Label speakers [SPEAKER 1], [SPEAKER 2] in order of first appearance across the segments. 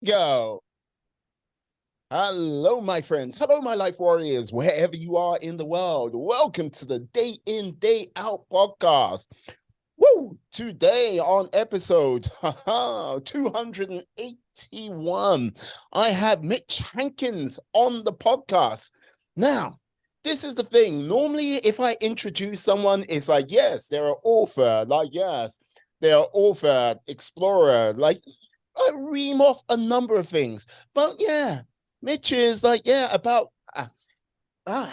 [SPEAKER 1] Go. Hello, my friends. Hello, my life warriors, wherever you are in the world. Welcome to the Day In, Day Out podcast. Woo! Today on episode 281, I have Mitch Hankins on the podcast. Now, this is the thing. Normally, if I introduce someone, it's like, yes, they're an author, like, yes, they're an author, explorer, like, I ream off a number of things. But yeah, Mitch is like, yeah, about uh,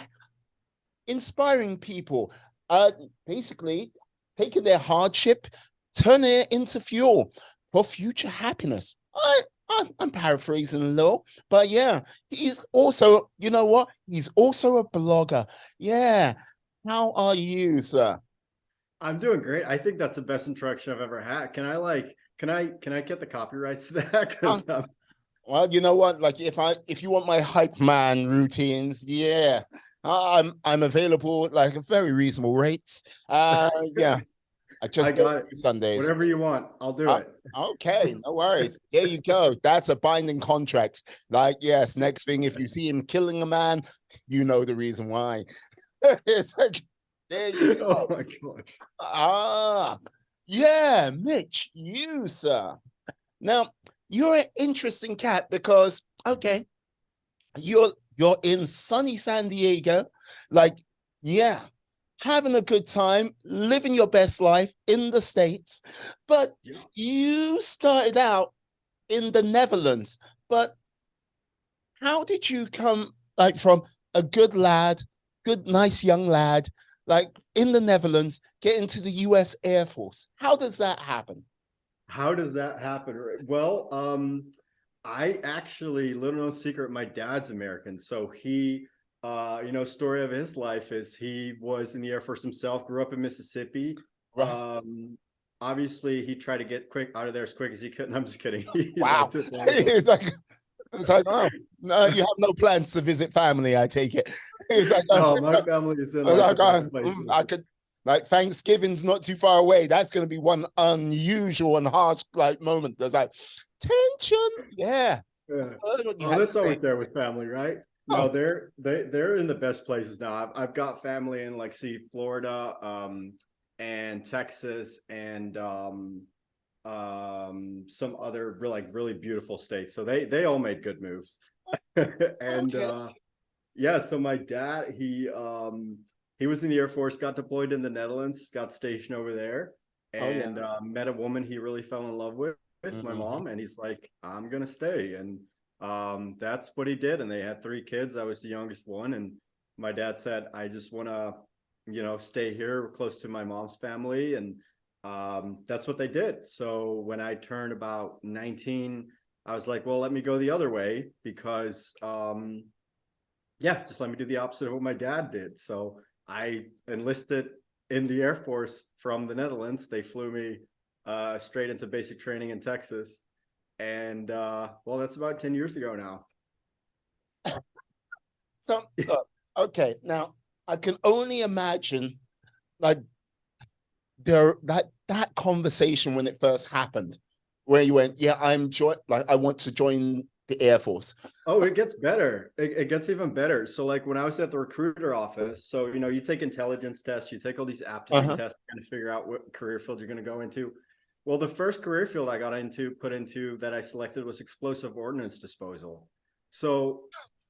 [SPEAKER 1] inspiring people, uh, basically taking their hardship, turning it into fuel for future happiness. I'm paraphrasing a little, but yeah, he's also, you know what? He's also a blogger. Yeah. How are you, sir?
[SPEAKER 2] I'm doing great. I think that's the best introduction I've ever had. Can I get the copyrights to that?
[SPEAKER 1] Uh,
[SPEAKER 2] Because
[SPEAKER 1] well, you know what? Like if you want my hype man routines, yeah, I'm available like at very reasonable rates. Yeah, I
[SPEAKER 2] I
[SPEAKER 1] just don't
[SPEAKER 2] got it.
[SPEAKER 1] do Sundays.
[SPEAKER 2] Whatever you want, I'll do
[SPEAKER 1] Uh,
[SPEAKER 2] it.
[SPEAKER 1] okay, no worries. There you go. That's a binding contract. Like, yes, next thing, if you see him killing a man, you know the reason why. It's like, there you
[SPEAKER 2] Oh
[SPEAKER 1] go.
[SPEAKER 2] my gosh.
[SPEAKER 1] Ah, yeah, Mitch, you, sir. Now, you're an interesting cat because, okay, you're in sunny San Diego, like, yeah, having a good time, living your best life in the States, but
[SPEAKER 2] Yeah.
[SPEAKER 1] you started out in the Netherlands. But how did you come like from a good lad, good, nice young lad, like in the Netherlands, get into the US Air Force? How does that happen?
[SPEAKER 2] How does that happen? Well, I actually, little known secret, my dad's American. So story of his life is he was in the Air Force himself, grew up in Mississippi.
[SPEAKER 1] Right.
[SPEAKER 2] Um, Obviously he tried to get quick out of there as quick as he could. And I'm just kidding. He
[SPEAKER 1] Wow.
[SPEAKER 2] liked it longer.
[SPEAKER 1] It's like, oh, no, you have no plans to visit family, I take it. It's like,
[SPEAKER 2] No, my family is in like the best
[SPEAKER 1] I
[SPEAKER 2] places.
[SPEAKER 1] could, like, Thanksgiving's not too far away. That's going to be one unusual and harsh, like, moment. There's like, tension. Yeah.
[SPEAKER 2] Yeah.
[SPEAKER 1] You
[SPEAKER 2] Oh,
[SPEAKER 1] had to
[SPEAKER 2] that's
[SPEAKER 1] say,
[SPEAKER 2] always there with family, right? No,
[SPEAKER 1] oh,
[SPEAKER 2] they're in the best places now. I've got family in like Florida, and Texas, and some other really beautiful states. So they all made good moves. And
[SPEAKER 1] okay.
[SPEAKER 2] yeah, so my dad, he was in the Air Force, got deployed in the Netherlands, got stationed over there,
[SPEAKER 1] Oh, yeah.
[SPEAKER 2] and met a woman he really fell in love with, my
[SPEAKER 1] Mhm.
[SPEAKER 2] mom, and he's like, I'm gonna stay. And that's what he did. And they had three kids. I was the youngest one, and my dad said, I just wanna, stay here close to my mom's family. And that's what they did. So when I turned about 19, I was like, well, let me go the other way because yeah, just let me do the opposite of what my dad did. So I enlisted in the Air Force from the Netherlands. They flew me straight into basic training in Texas. And well, that's about 10 years ago now.
[SPEAKER 1] So, okay. Now, I can only imagine, like, that conversation when it first happened, where you went, yeah, like, I want to join the Air Force.
[SPEAKER 2] Oh, it gets better. It gets even better. So, like when I was at the recruiter office, so you take intelligence tests, you take all these aptitude
[SPEAKER 1] Uh-huh.
[SPEAKER 2] tests, to kind of figure out what career field you're going to go into. Well, the first career field I got put into that I selected was explosive ordnance disposal. So,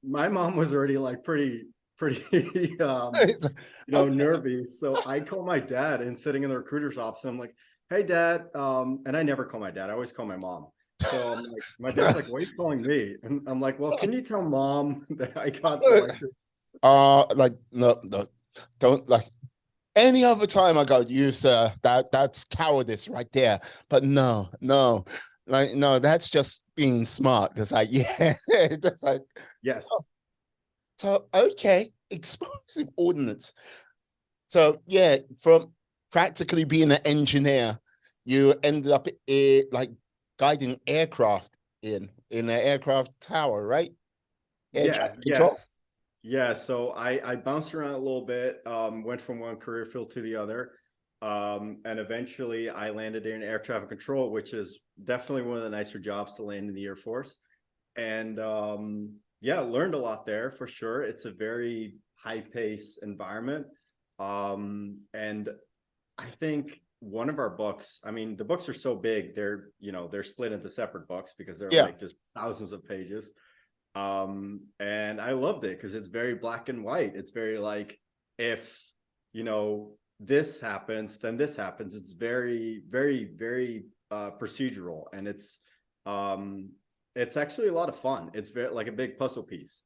[SPEAKER 2] my mom was already like pretty,
[SPEAKER 1] Okay.
[SPEAKER 2] nervy. So I call my dad and sitting in the recruiter's office. I'm like, "Hey, dad," and I never call my dad. I always call my mom. So I'm like, my dad's like, "Why are you calling me?" And I'm like, "Well, can you tell mom that I got selected?"
[SPEAKER 1] Like, no, no, don't, like, any other time I go, you, sir, that's cowardice right there. But no, no, like, no, that's just being smart. Because, like, yeah, it's like, oh,
[SPEAKER 2] Yes.
[SPEAKER 1] so okay, explosive ordnance. So yeah, from practically being an engineer, you ended up like guiding aircraft in an aircraft tower, right? Air
[SPEAKER 2] Yeah.
[SPEAKER 1] traffic control.
[SPEAKER 2] Yes. Yeah. So I bounced around a little bit, went from one career field to the other. And eventually I landed in air traffic control, which is definitely one of the nicer jobs to land in the Air Force. And yeah, learned a lot there for sure. It's a very high pace environment. And I think one of our books, I mean, the books are so big, they're split into separate books because they're
[SPEAKER 1] Yeah.
[SPEAKER 2] like just thousands of pages. And I loved it because it's very black and white. It's very like, if this happens, then this happens. It's very, very, very procedural, and it's actually a lot of fun. It's very like a big puzzle piece,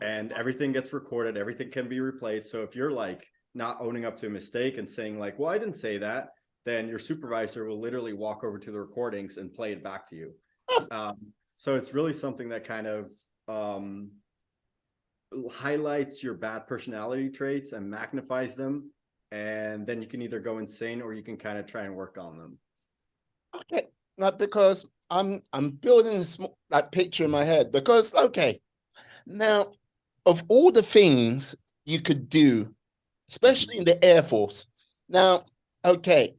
[SPEAKER 2] and everything gets recorded, everything can be replayed. So if you're like not owning up to a mistake and saying like, well, I didn't say that, then your supervisor will literally walk over to the recordings and play it back to you. um, so it's really something that kind of um, highlights your bad personality traits and magnifies them, and then you can either go insane or you can kind of try and work on them.
[SPEAKER 1] Okay. Not because I'm building a small like picture in my head because okay. Now, of all the things you could do, especially in the Air Force. Now, okay,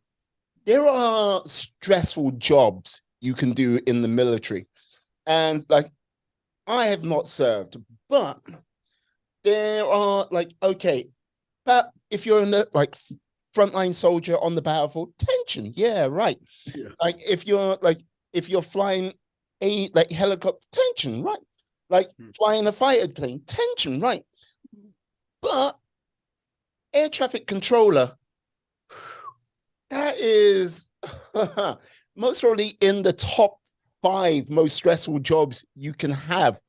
[SPEAKER 1] there are stressful jobs you can do in the military. And like I have not served, but there are like, okay, but if you're in the like frontline soldier on the battlefield, tension, yeah, right.
[SPEAKER 2] Yeah.
[SPEAKER 1] Like if you're flying a like helicopter, tension, right? Like flying a fighter plane, tension, right? But air traffic controller, that is most probably in the top 5 most stressful jobs you can have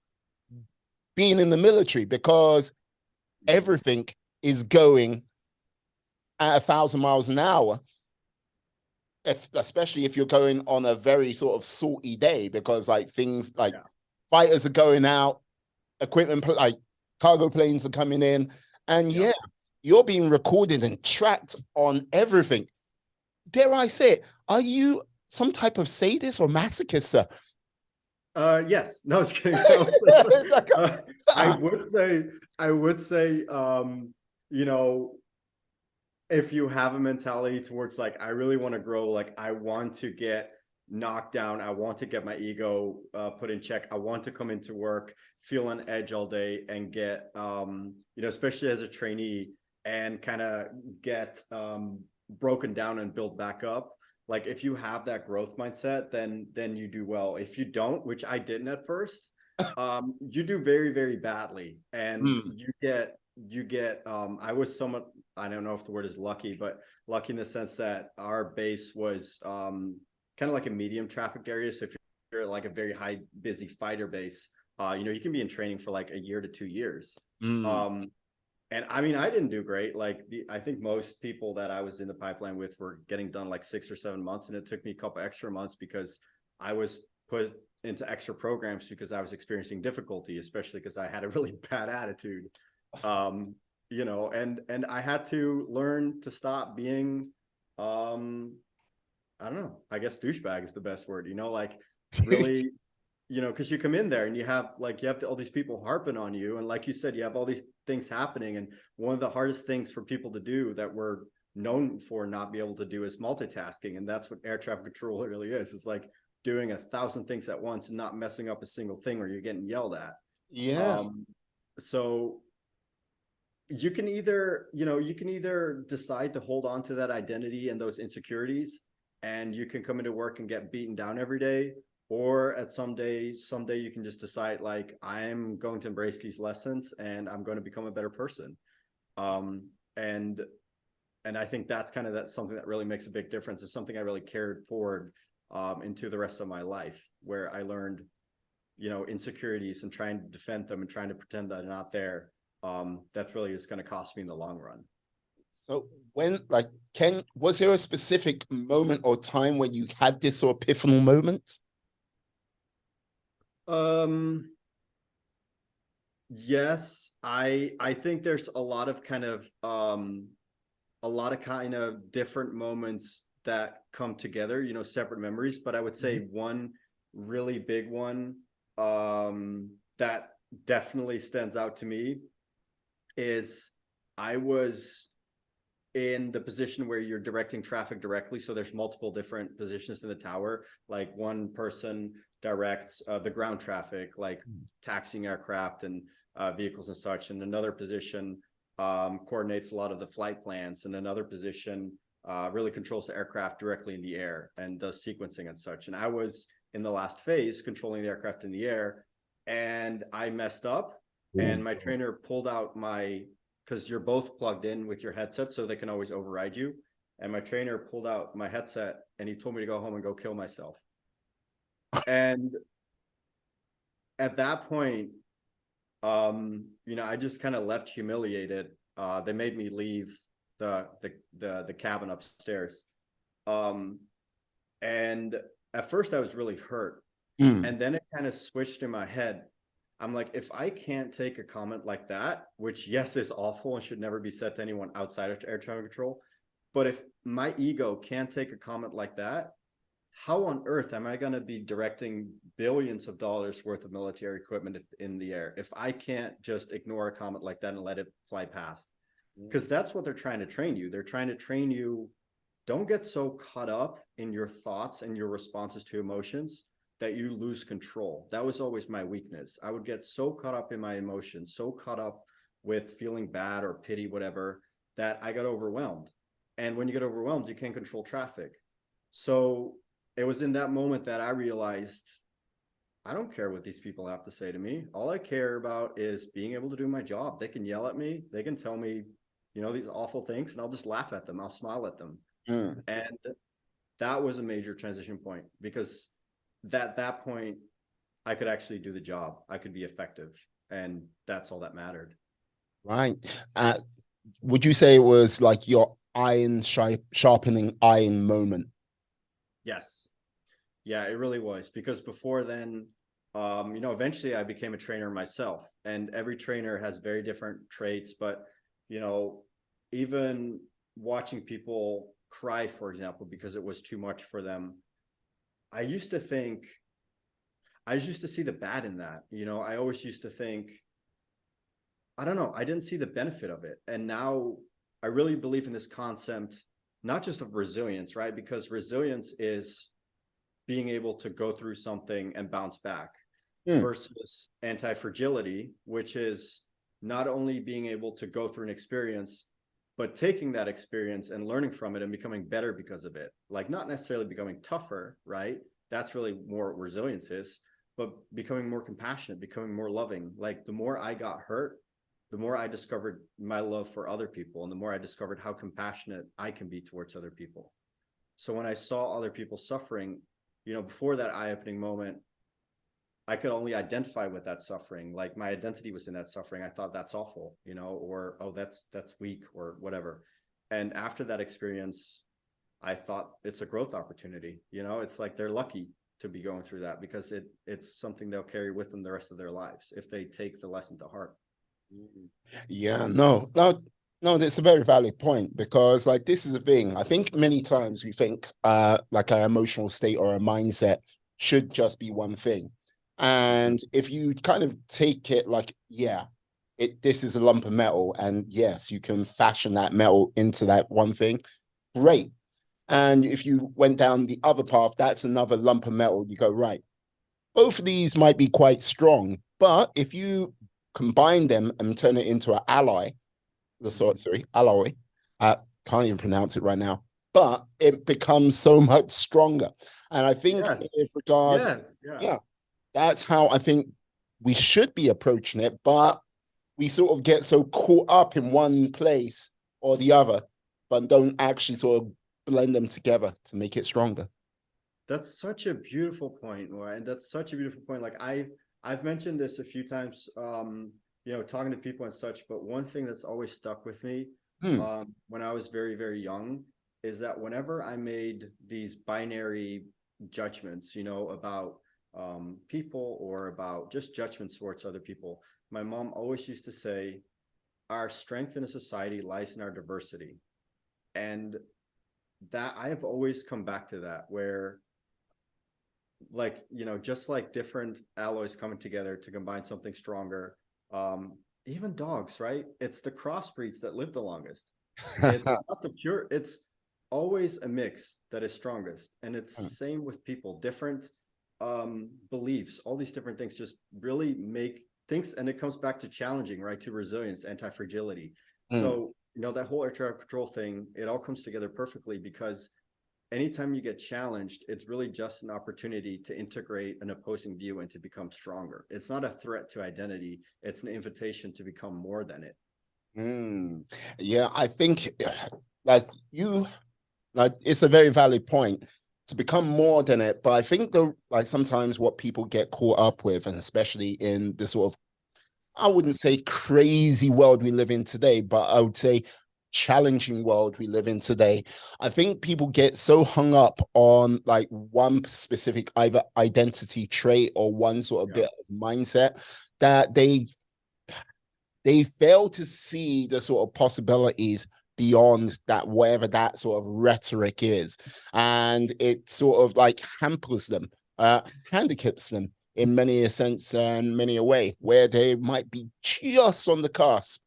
[SPEAKER 1] being in the military because everything is going at 1,000 miles an hour, especially if you're going on a very sort of salty day because like things like fighters are going out, equipment like cargo planes are coming in, and yeah, you're being recorded and tracked on everything. Dare I say it? Are you some type of sadist or masochist, sir?
[SPEAKER 2] Yes. No, I was kidding. I would say, I would say, you know, if you have a mentality towards like, I really want to grow, like I want to get knocked down, I want to get my ego put in check, I want to come into work, feel on edge all day, and get, especially as a trainee, and kind of get broken down and build back up. Like if you have that growth mindset, then you do well. If you don't, which I didn't at first, you do very, very badly, and you get I was somewhat, I don't know if the word is lucky, but lucky in the sense that our base was kind of like a medium trafficked area. So if you're like a very high busy fighter base, you can be in training for like a year to 2 years. um and I mean, I didn't do great. Like I think most people that I was in the pipeline with were getting done like 6 or 7 months, and it took me a couple extra months because I was put into extra programs because I was experiencing difficulty, especially because I had a really bad attitude. Um, and I had to learn to stop being, I don't know, I guess douchebag is the best word, like really, because you come in there and you have all these people harping on you, and like you said, you have all these things happening, and one of the hardest things for people to do that we're known for not be able to do is multitasking, and that's what air traffic control really is. It's like doing 1,000 things at once and not messing up a single thing or you're getting yelled at.
[SPEAKER 1] Yeah.
[SPEAKER 2] So you can either decide to hold on to that identity and those insecurities, and you can come into work and get beaten down every day, or at someday you can just decide like, I'm going to embrace these lessons and I'm going to become a better person. Um and and I think that's something that really makes a big difference. It's something I really carried forward into the rest of my life, where I learned insecurities and trying to defend them and trying to pretend that they're not there. That's really just going to cost me in the long run.
[SPEAKER 1] So when like was there a specific moment or time when you had this sort of epiphanal moment?
[SPEAKER 2] Um, yes, I think there's a lot of kind of different moments that come together, separate memories. But I would say one really big one that definitely stands out to me is I was in the position where you're directing traffic directly. So there's multiple different positions in the tower. Like one person directs the ground traffic, like taxiing aircraft and vehicles and such. And another position coordinates a lot of the flight plans, and another position really controls the aircraft directly in the air and does sequencing and such. And I was in the last phase controlling the aircraft in the air, and I messed up, and my trainer pulled out my, because you're both plugged in with your headset so they can always override you. And my trainer pulled out my headset and he told me to go home and go kill myself. And at that point, I just kind of left humiliated. They made me leave the cabin upstairs. And at first I was really hurt. And then it kind of switched in my head. I'm like, if I can't take a comment like that, which yes, is awful and should never be said to anyone outside of air traffic control, but if my ego can't take a comment like that, how on earth am I going to be directing billions of dollars worth of military equipment in the air if I can't just ignore a comment like that and let it fly past? Because that's what they're trying to train you. They're trying to train you, don't get so caught up in your thoughts and your responses to emotions that you lose control. That was always my weakness. I would get so caught up in my emotions, so caught up with feeling bad or pity, whatever, that I got overwhelmed. And when you get overwhelmed, you can't control traffic. So it was in that moment that I realized, I don't care what these people have to say to me. All I care about is being able to do my job. They can yell at me. They can tell me, these awful things, and I'll just laugh at them. I'll smile at them. And that was a major transition point, because at that point, I could actually do the job. I could be effective. And that's all that mattered.
[SPEAKER 1] Right. Would you say it was like your sharpening iron moment?
[SPEAKER 2] Yes. Yeah, it really was. Because before then, eventually I became a trainer myself. And every trainer has very different traits. But, even watching people cry, for example, because it was too much for them, I used to see the bad in that. I always used to think, I don't know, I didn't see the benefit of it. And now I really believe in this concept, not just of resilience, right? Because resilience is being able to go through something and bounce back, versus anti-fragility, which is not only being able to go through an experience, but taking that experience and learning from it and becoming better because of it. Like, not necessarily becoming tougher, right? That's really more what resilience is, but becoming more compassionate, becoming more loving. Like, the more I got hurt, the more I discovered my love for other people, and the more I discovered how compassionate I can be towards other people. So when I saw other people suffering, before that eye-opening moment, I could only identify with that suffering. Like, my identity was in that suffering. I thought that's awful, or, oh, that's weak or whatever. And after that experience, I thought it's a growth opportunity. It's like they're lucky to be going through that, because it's something they'll carry with them the rest of their lives if they take the lesson to heart.
[SPEAKER 1] Yeah, no, that's a very valid point, because like, this is the thing. I think many times we think like our emotional state or our mindset should just be one thing. And if you kind of take it like, yeah, this is a lump of metal, and yes, you can fashion that metal into that one thing, great. And if you went down the other path, that's another lump of metal. You go, right, both of these might be quite strong, but if you combine them and turn it into an ally, alloy, I can't even pronounce it right now, but it becomes so much stronger. And I think
[SPEAKER 2] Yes.
[SPEAKER 1] in regards,
[SPEAKER 2] Yes. Yeah.
[SPEAKER 1] yeah, that's how I think we should be approaching it, but we sort of get so caught up in one place or the other, but don't actually sort of blend them together to make it stronger.
[SPEAKER 2] That's such a beautiful point, right? That's such a beautiful point. Like, I've mentioned this a few times, talking to people and such, but one thing that's always stuck with me,
[SPEAKER 1] Hmm.
[SPEAKER 2] when I was very, very young, is that whenever I made these binary judgments, about people, or about just judgments towards other people, my mom always used to say, our strength in a society lies in our diversity. And that I have always come back to that, where, like, just like different alloys coming together to combine something stronger. Even dogs, right? It's the crossbreeds that live the longest. It's not the pure, it's always a mix that is strongest. And it's the same with people. Different beliefs, all these different things just really make things, and it comes back to challenging, right? To resilience, anti-fragility.
[SPEAKER 1] Mm,
[SPEAKER 2] So, that whole air traffic control thing, it all comes together perfectly because anytime you get challenged, it's really just an opportunity to integrate an opposing view and to become stronger. It's not a threat to identity, it's an invitation to become more than it.
[SPEAKER 1] mm. Yeah, I think like you like it's a very valid point to become more than it. But I think the like sometimes what people get caught up with, and especially in the sort of I wouldn't say crazy world we live in today, but I would say challenging world we live in today. I think people get so hung up on like one specific either identity trait or one sort of
[SPEAKER 2] Yeah,
[SPEAKER 1] bit of mindset that they fail to see the sort of possibilities beyond that, whatever that sort of rhetoric is. And it sort of like hampers them, handicaps them in many a sense and many a way, where they might be just on the cusp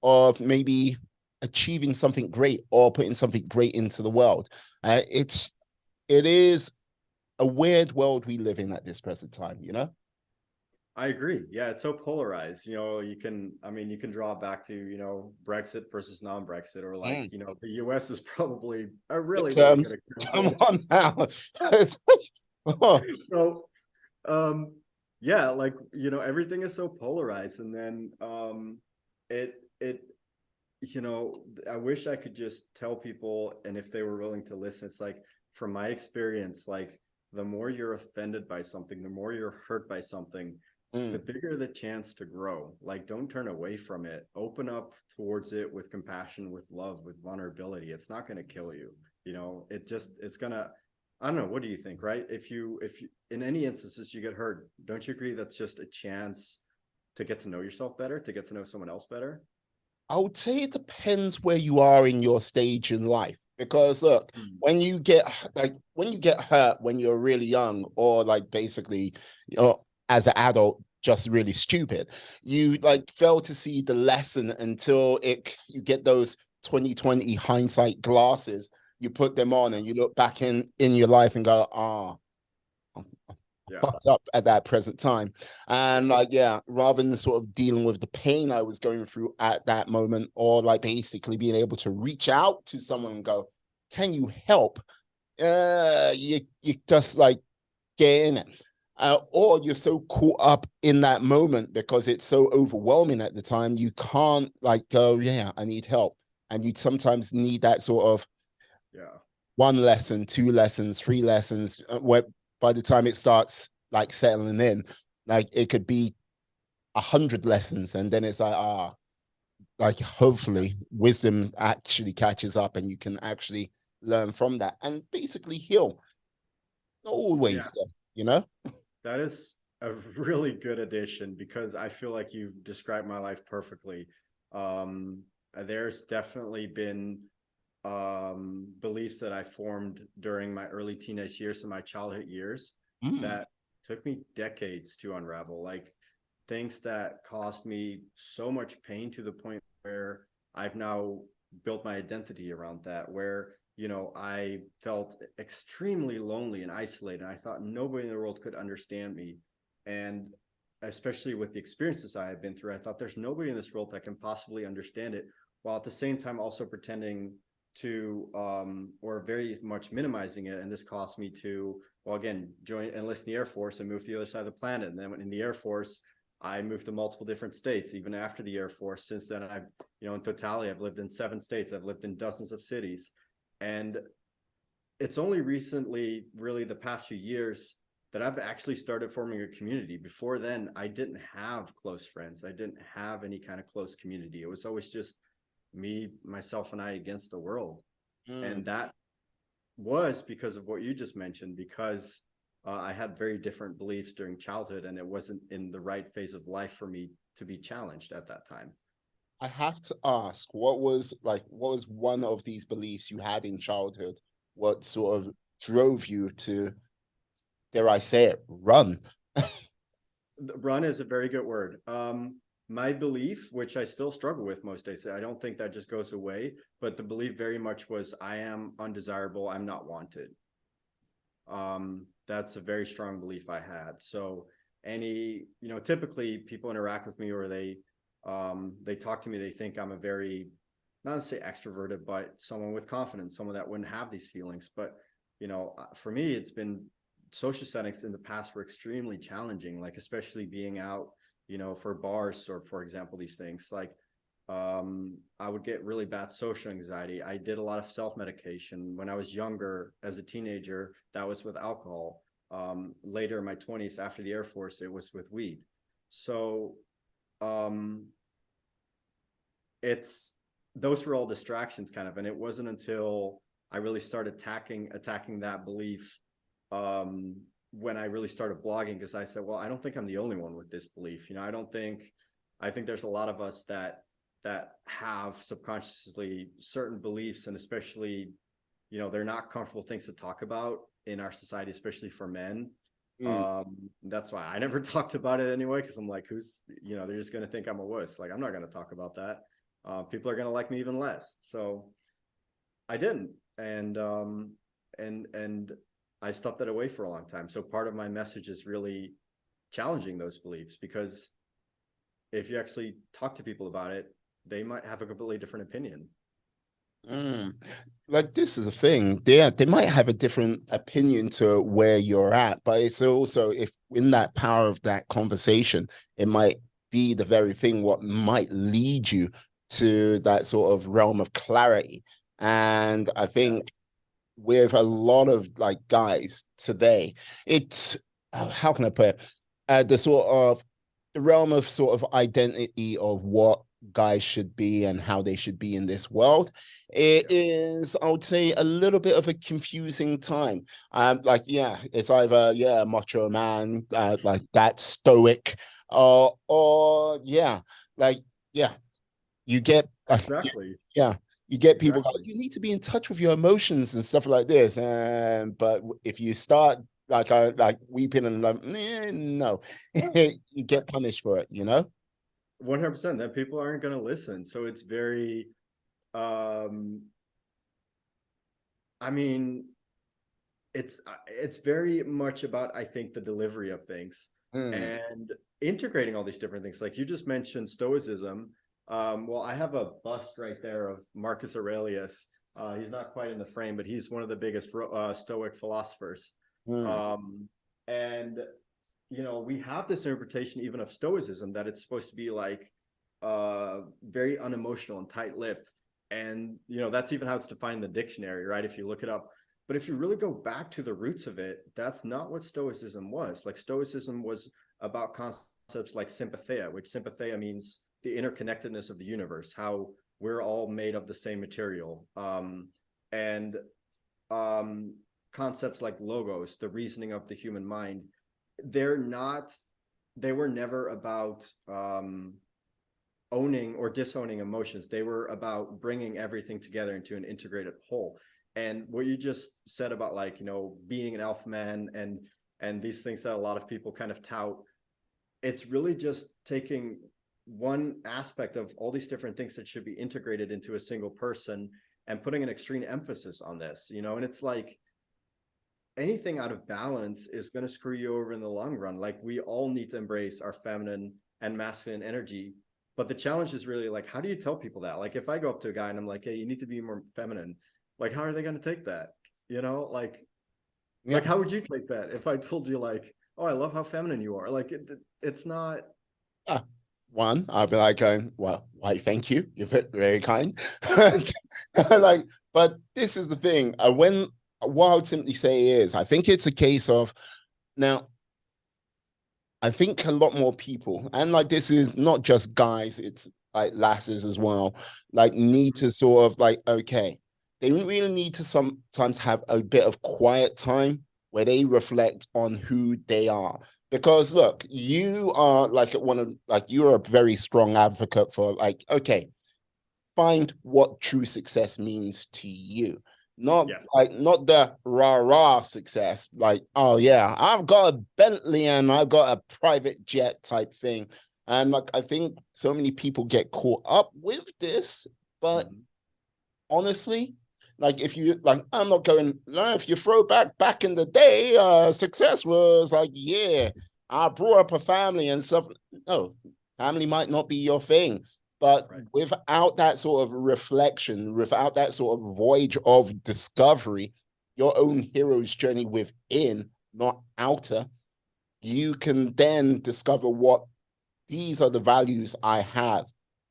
[SPEAKER 1] of maybe achieving something great or putting something great into the world. It is a weird world we live in at this present time, you know?
[SPEAKER 2] I agree. Yeah, it's so polarized. You can draw back to, Brexit versus non-Brexit, or like,
[SPEAKER 1] Mm.
[SPEAKER 2] the US is probably a
[SPEAKER 1] The
[SPEAKER 2] really, really good
[SPEAKER 1] terms, come
[SPEAKER 2] example.
[SPEAKER 1] on now. Oh,
[SPEAKER 2] So, um, yeah, like, everything is so polarized. And then it it I wish I could just tell people, and if they were willing to listen, it's like, from my experience, like, the more you're offended by something, the more you're hurt by something, the
[SPEAKER 1] mm.
[SPEAKER 2] bigger the chance to grow. Like, don't turn away from it. Open up towards it with compassion, with love, with vulnerability. It's not going to kill you. It's gonna. I don't know. What do you think? Right? If you in any instances you get hurt, don't you agree that's just a chance to get to know yourself better, to get to know someone else better?
[SPEAKER 1] I would say it depends where you are in your stage in life. Because look,
[SPEAKER 2] Mm.
[SPEAKER 1] when you get hurt when you're really young, or like basically, as an adult, just really stupid, you like fail to see the lesson until it you get those 2020 hindsight glasses, you put them on and you look back in your life and go, ah,
[SPEAKER 2] Yeah.
[SPEAKER 1] fucked up at that present time. And like, yeah, rather than sort of dealing with the pain I was going through at that moment, or like basically being able to reach out to someone and go, can you help? You just like get in it. Or you're so caught up in that moment because it's so overwhelming at the time, you can't like go, yeah, I need help. And you sometimes need that sort of
[SPEAKER 2] Yeah.
[SPEAKER 1] one lesson, two lessons, three lessons, where by the time it starts like settling in, like it could be 100 lessons, and then it's like like hopefully
[SPEAKER 2] Yes.
[SPEAKER 1] wisdom actually catches up, and you can actually learn from that and basically heal. Not always, though,
[SPEAKER 2] Yes.
[SPEAKER 1] you know.
[SPEAKER 2] That is a really good addition, because I feel like you've described my life perfectly. There's definitely been beliefs that I formed during my early teenage years and my childhood years
[SPEAKER 1] Mm,
[SPEAKER 2] that took me decades to unravel. Like, things that caused me so much pain to the point where I've now built my identity around that, where, I felt extremely lonely and isolated. I thought nobody in the world could understand me. And especially with the experiences I have been through, I thought there's nobody in this world that can possibly understand it, while at the same time also pretending to or very much minimizing it. And this caused me to, well, again, enlist in the Air Force and move to the other side of the planet. And then in the Air Force, I moved to multiple different states. Even after the Air Force, since then, I've, in totality, I've lived in 7 states. I've lived in dozens of cities. And it's only recently, really the past few years, that I've actually started forming a community. Before then, I didn't have close friends. I didn't have any kind of close community. It was always just me, myself, and I against the world.
[SPEAKER 1] mm.
[SPEAKER 2] And that was because of what you just mentioned, because I had very different beliefs during childhood, and it wasn't in the right phase of life for me to be challenged at that time.
[SPEAKER 1] I have to ask, what was one of these beliefs you had in childhood? What sort of drove you to, dare I say it, run?
[SPEAKER 2] Run is a very good word. My belief, which I still struggle with most days, I don't think that just goes away, but the belief very much was, I am undesirable, I'm not wanted. that's a very strong belief I had. So typically people interact with me, or they talk to me, they think I'm a very, not to say extroverted, but someone with confidence, someone that wouldn't have these feelings. But for me, it's been, social settings in the past were extremely challenging, like especially being out, for bars, or for example, these things like, I would get really bad social anxiety. I did a lot of self-medication when I was younger. As a teenager, that was with alcohol. Later in my 20s, after the Air Force, it was with weed. So um, it's those were all distractions, kind of, and it wasn't until I really started attacking that belief, when I really started blogging, because I said, well, I don't think I'm the only one with this belief. I think there's a lot of us that have subconsciously certain beliefs, and especially, they're not comfortable things to talk about in our society, especially for men.
[SPEAKER 1] Mm.
[SPEAKER 2] That's why I never talked about it anyway, because I'm like, they're just going to think I'm a wuss. Like, I'm not going to talk about that. People are going to like me even less. So I didn't. And I stuffed it away for a long time. So part of my message is really challenging those beliefs, because if you actually talk to people about it, they might have a completely different opinion.
[SPEAKER 1] Mm. Like, this is a thing. They might have a different opinion to where you're at, but it's also, if in that power of that conversation, it might be the very thing what might lead you to that sort of realm of clarity. And I think
[SPEAKER 2] Yes.
[SPEAKER 1] with a lot of like guys today, it's how can I put it? The sort of the realm of sort of identity of what guys should be and how they should be in this world. It
[SPEAKER 2] Yeah.
[SPEAKER 1] is, I would say, a little bit of a confusing time. Like, yeah, it's either, yeah, macho man, like that stoic, or yeah, like, yeah, you get
[SPEAKER 2] Exactly.
[SPEAKER 1] yeah, you get people like,
[SPEAKER 2] Exactly.
[SPEAKER 1] you need to be in touch with your emotions and stuff like this. And but if you start like weeping and like, no, you get punished for it, you know?
[SPEAKER 2] 100%. That people aren't going to listen. So it's very, um, I mean, it's very much about, I think, the delivery of things
[SPEAKER 1] Mm,
[SPEAKER 2] and integrating all these different things. Like you just mentioned stoicism. Well, I have a bust right there of Marcus Aurelius. He's not quite in the frame, but he's one of the biggest stoic philosophers.
[SPEAKER 1] mm,
[SPEAKER 2] um, and we have this interpretation even of stoicism, that it's supposed to be like very unemotional and tight-lipped. And that's even how it's defined in the dictionary, right? If you look it up. But if you really go back to the roots of it, that's not what stoicism was. Like, stoicism was about concepts like sympatheia, which sympatheia means the interconnectedness of the universe, how we're all made of the same material. And concepts like logos, the reasoning of the human mind, they're not they were never about owning or disowning emotions. They were about bringing everything together into an integrated whole. And what you just said about, like, being an alpha man and these things that a lot of people kind of tout, it's really just taking one aspect of all these different things that should be integrated into a single person and putting an extreme emphasis on this. And it's like, anything out of balance is going to screw you over in the long run. Like, we all need to embrace our feminine and masculine energy. But the challenge is really, like, how do you tell people that? Like, if I go up to a guy and I'm like, hey, you need to be more feminine, like, how are they going to take that? Like
[SPEAKER 1] yeah.
[SPEAKER 2] how would you take that if I told you, like, oh, I love how feminine you are? Like, it's not.
[SPEAKER 1] One, I'll be like, well, why, thank you. You're very kind. Like, but this is the thing. When what I would simply say is, I think it's a case of now. I think a lot more people, and like this is not just guys, it's like lasses as well, like need
[SPEAKER 2] Mhm.
[SPEAKER 1] to sort of like, okay, they really need to sometimes have a bit of quiet time where they reflect on who they are. Because look, you are like you're a very strong advocate for like, okay, find what true success means to you.
[SPEAKER 2] Yes.
[SPEAKER 1] Not the rah-rah success, like, oh yeah, I've got a Bentley and I've got a private jet type thing. And like I think so many people get caught up with this, but
[SPEAKER 2] Mhm.
[SPEAKER 1] honestly, Like if you like, I'm not going. No, if you throw back in the day, success was like, yeah, I brought up a family and stuff. No, family might not be your thing, but
[SPEAKER 2] Right.
[SPEAKER 1] without that sort of reflection, without that sort of voyage of discovery, your own hero's journey within, not outer, you can then discover what these are the values I have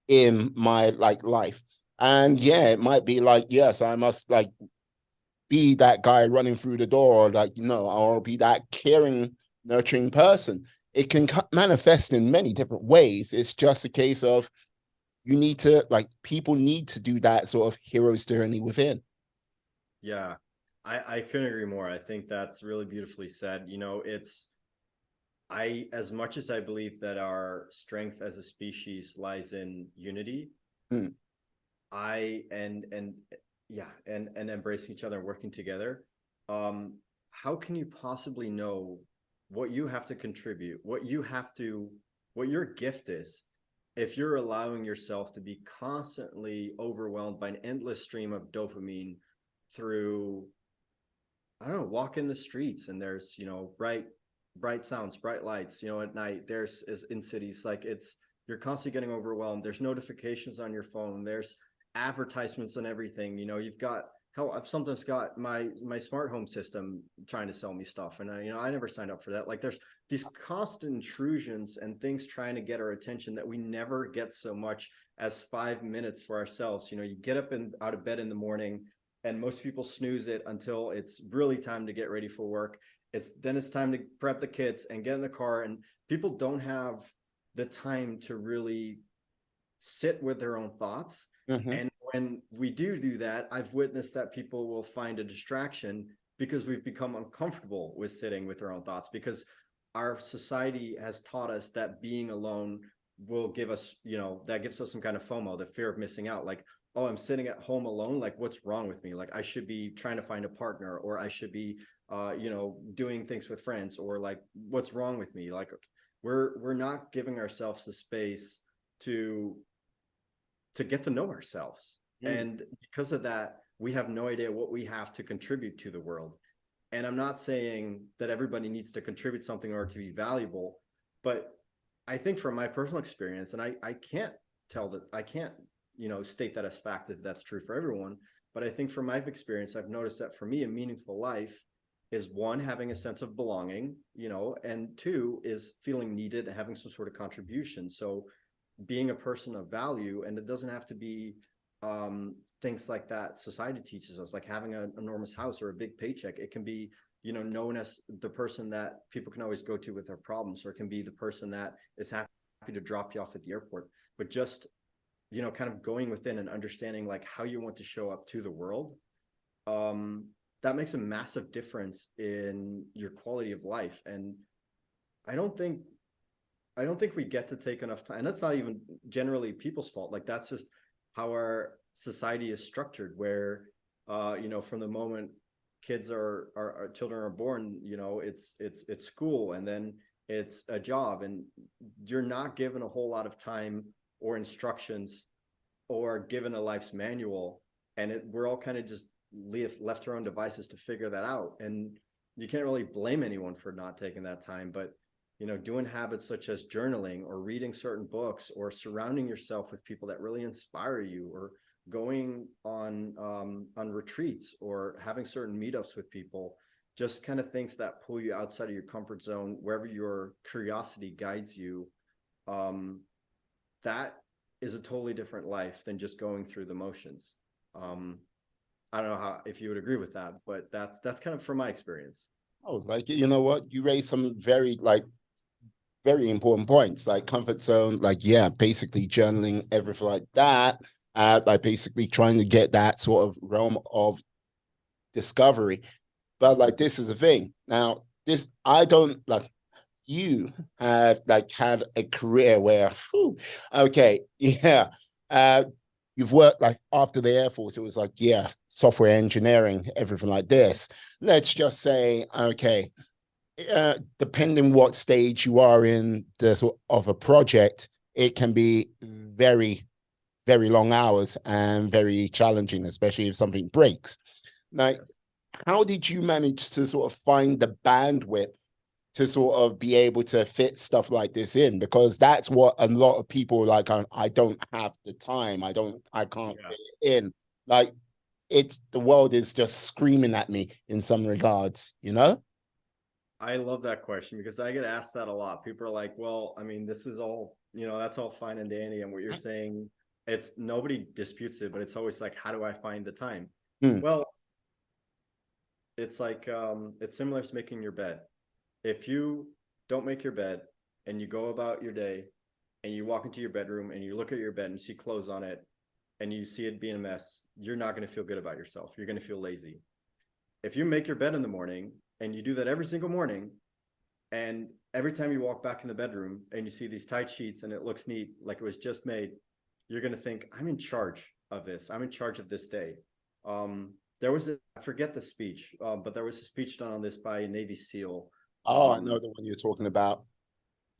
[SPEAKER 1] in my like life. And yeah, it might be like, yes, I must like be that guy running through the door, or like, you know, or be that caring, nurturing person. It can manifest in many different ways. It's just a case of you need to like people need to do that sort of hero's journey within.
[SPEAKER 2] Yeah, I couldn't agree more. I think that's really beautifully said. You know, it's I as much as I believe that our strength as a species lies in unity,
[SPEAKER 1] Mm.
[SPEAKER 2] I and yeah, and embracing each other and working together. How can you possibly know what you have to contribute, what your gift is, if you're allowing yourself to be constantly overwhelmed by an endless stream of dopamine through, I don't know, walk in the streets and there's, you know, bright sounds, bright lights, you know, at night, there's is in cities, like it's, you're constantly getting overwhelmed. There's notifications on your phone. There's advertisements and everything. You know, you've got, hell, I've sometimes got my smart home system trying to sell me stuff. And I, you know, I never signed up for that. Like there's these constant intrusions and things trying to get our attention that we never get so much as 5 minutes for ourselves. You know, you get up and out of bed in the morning, and most people snooze it until it's really time to get ready for work. It's time to prep the kids and get in the car, and people don't have the time to really sit with their own thoughts.
[SPEAKER 1] Mm-hmm.
[SPEAKER 2] And when we do that, I've witnessed that people will find a distraction because we've become uncomfortable with sitting with our own thoughts, because our society has taught us that being alone will give us, you know, that gives us some kind of FOMO, the fear of missing out. Like, oh, I'm sitting at home alone. Like, what's wrong with me? Like, I should be trying to find a partner, or I should be, you know, doing things with friends, or like, what's wrong with me? Like, we're not giving ourselves the space to get to know ourselves.
[SPEAKER 1] Mm.
[SPEAKER 2] And because of that, we have no idea what we have to contribute to the world. And I'm not saying that everybody needs to contribute something in order to be valuable, but I think from my personal experience, and I can't tell that, I can't, you know, state that as fact that that's true for everyone, but I think from my experience, I've noticed that for me, a meaningful life is, one, having a sense of belonging, you know, and two is feeling needed and having some sort of contribution. So being a person of value, and it doesn't have to be things like that society teaches us, like having an enormous house or a big paycheck. It can be, you know, known as the person that people can always go to with their problems, or it can be the person that is happy to drop you off at the airport. But just, you know, kind of going within and understanding like how you want to show up to the world, that makes a massive difference in your quality of life. And I don't think I don't think we get to take enough time. And that's not even generally people's fault. Like that's just how our society is structured, where you know, from the moment kids are children are born, you know, it's school, and then it's a job, and you're not given a whole lot of time or instructions or given a life's manual. And we're all kind of just left to our own devices to figure that out. And you can't really blame anyone for not taking that time, but you know, doing habits such as journaling or reading certain books, or surrounding yourself with people that really inspire you, or going on retreats, or having certain meetups with people, just kind of things that pull you outside of your comfort zone, wherever your curiosity guides you. um, that is a totally different life than just going through the motions. um, I don't know how, if you would agree with that, but that's kind of from my experience.
[SPEAKER 1] Oh, like you know what? You raised some very like very important points, like comfort zone, like yeah, basically journaling, everything like that. Like basically trying to get that sort of realm of discovery. But like this is the thing. Now, this I don't like you have like had a career where whew, okay, yeah. Uh you've worked like after the Air Force, it was like, yeah, software engineering, everything like this. Let's just say, okay, depending what stage you are in the sort of a project, it can be very, very long hours and very challenging, especially if something breaks. Like,
[SPEAKER 2] Yes.
[SPEAKER 1] how did you manage to sort of find the bandwidth to sort of be able to fit stuff like this in? Because that's what a lot of people like, I don't have the time. I can't
[SPEAKER 2] Yeah.
[SPEAKER 1] fit it in. Like, the world is just screaming at me in some regards, you know?
[SPEAKER 2] I love that question because I get asked that a lot. People are like, well, I mean, this is all, that's all fine and dandy. And what you're saying, it's nobody disputes it, but it's always like, how do I find the time?
[SPEAKER 1] Mm.
[SPEAKER 2] Well, it's like, it's similar to making your bed. If you don't make your bed and you go about your day and you walk into your bedroom and you look at your bed and see clothes on it and you see it being a mess, you're not going to feel good about yourself. You're going to feel lazy. If you make your bed in the morning and you do that every single morning, and every time you walk back in the bedroom and you see these tight sheets and it looks neat, like it was just made, you're going to think, I'm in charge of this. I'm in charge of this day. There was I forget the speech, but there was a speech done on this by a Navy SEAL.
[SPEAKER 1] Oh, I know the one you're talking about.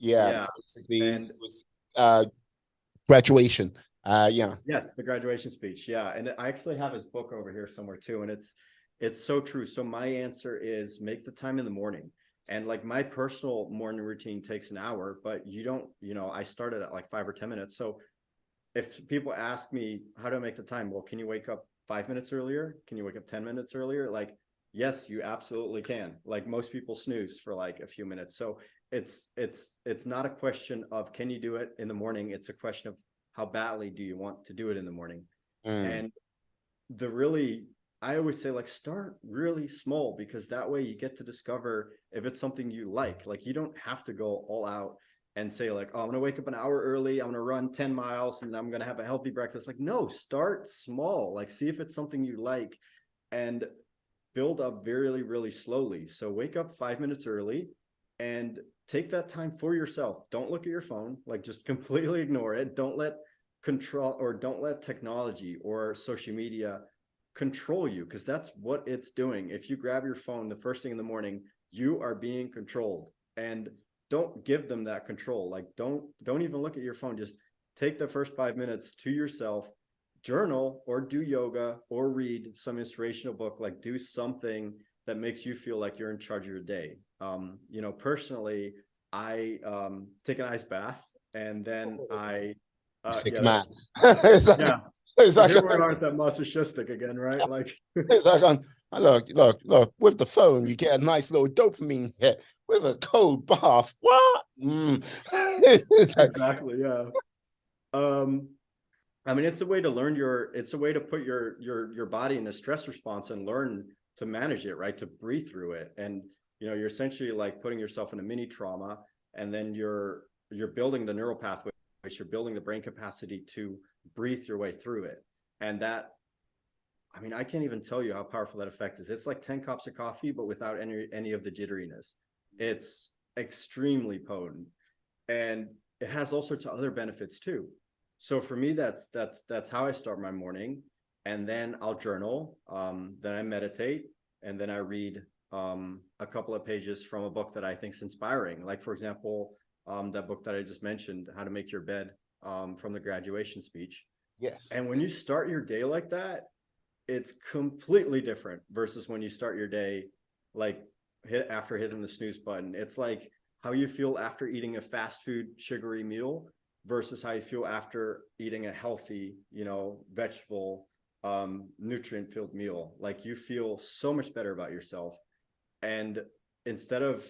[SPEAKER 1] Yeah,
[SPEAKER 2] Yeah.
[SPEAKER 1] basically
[SPEAKER 2] And
[SPEAKER 1] it was graduation. Yeah.
[SPEAKER 2] yes, the graduation speech. Yeah. And I actually have his book over here somewhere too. And it's so true. So my answer is make the time in the morning. And like my personal morning routine takes an hour, but you don't, I started at like 5 or 10 minutes. So if people ask me, how do I make the time? Well, can you wake up 5 minutes earlier? Can you wake up 10 minutes earlier? Like, yes, you absolutely can. Like most people snooze for like a few minutes. So it's not a question of can you do it in the morning? It's a question of how badly do you want to do it in the morning?
[SPEAKER 1] Mm.
[SPEAKER 2] And the really I always say like start really small because that way you get to discover if it's something you like. Like you don't have to go all out and say like, oh, I'm gonna wake up an hour early, I'm gonna run 10 miles and I'm gonna have a healthy breakfast. Like, no, start small. Like see if it's something you like and build up really, really slowly. So wake up 5 minutes early and take that time for yourself. Don't look at your phone, like just completely ignore it. Don't let control or don't let technology or social media control you because that's what it's doing. If you grab your phone the first thing in the morning, you are being controlled. And don't give them that control. Like don't even look at your phone. Just take the first 5 minutes to yourself, journal or do yoga or read some inspirational book, like do something that makes you feel like you're in charge of your day. Personally, I take an ice bath and then I
[SPEAKER 1] You sick
[SPEAKER 2] yeah,
[SPEAKER 1] man.
[SPEAKER 2] that's
[SPEAKER 1] It's like,
[SPEAKER 2] yeah.
[SPEAKER 1] it's
[SPEAKER 2] So
[SPEAKER 1] like,
[SPEAKER 2] here we are at that masochistic again, right? Like
[SPEAKER 1] it's like look, with the phone, you get a nice little dopamine hit. With a cold bath, what? Mm. It's like,
[SPEAKER 2] exactly, yeah. Um, I mean, it's a way to put your body in a stress response and learn to manage it, right? To breathe through it. And you're essentially like putting yourself in a mini trauma, and then you're building the neural pathways, you're building the brain capacity to breathe your way through it. And that, I mean, I can't even tell you how powerful that effect is. It's like 10 cups of coffee, but without any of the jitteriness. It's extremely potent. And it has all sorts of other benefits too. So for me, that's how I start my morning, and then I'll journal, then I meditate, and then I read a couple of pages from a book that I think is inspiring. Like for example, that book that I just mentioned, How to Make Your Bed, from the graduation speech.
[SPEAKER 1] yes.
[SPEAKER 2] And when you start your day like that, it's completely different versus when you start your day like after hitting the snooze button. It's like how you feel after eating a fast food sugary meal versus how you feel after eating a healthy, vegetable, nutrient filled meal. Like you feel so much better about yourself. And instead of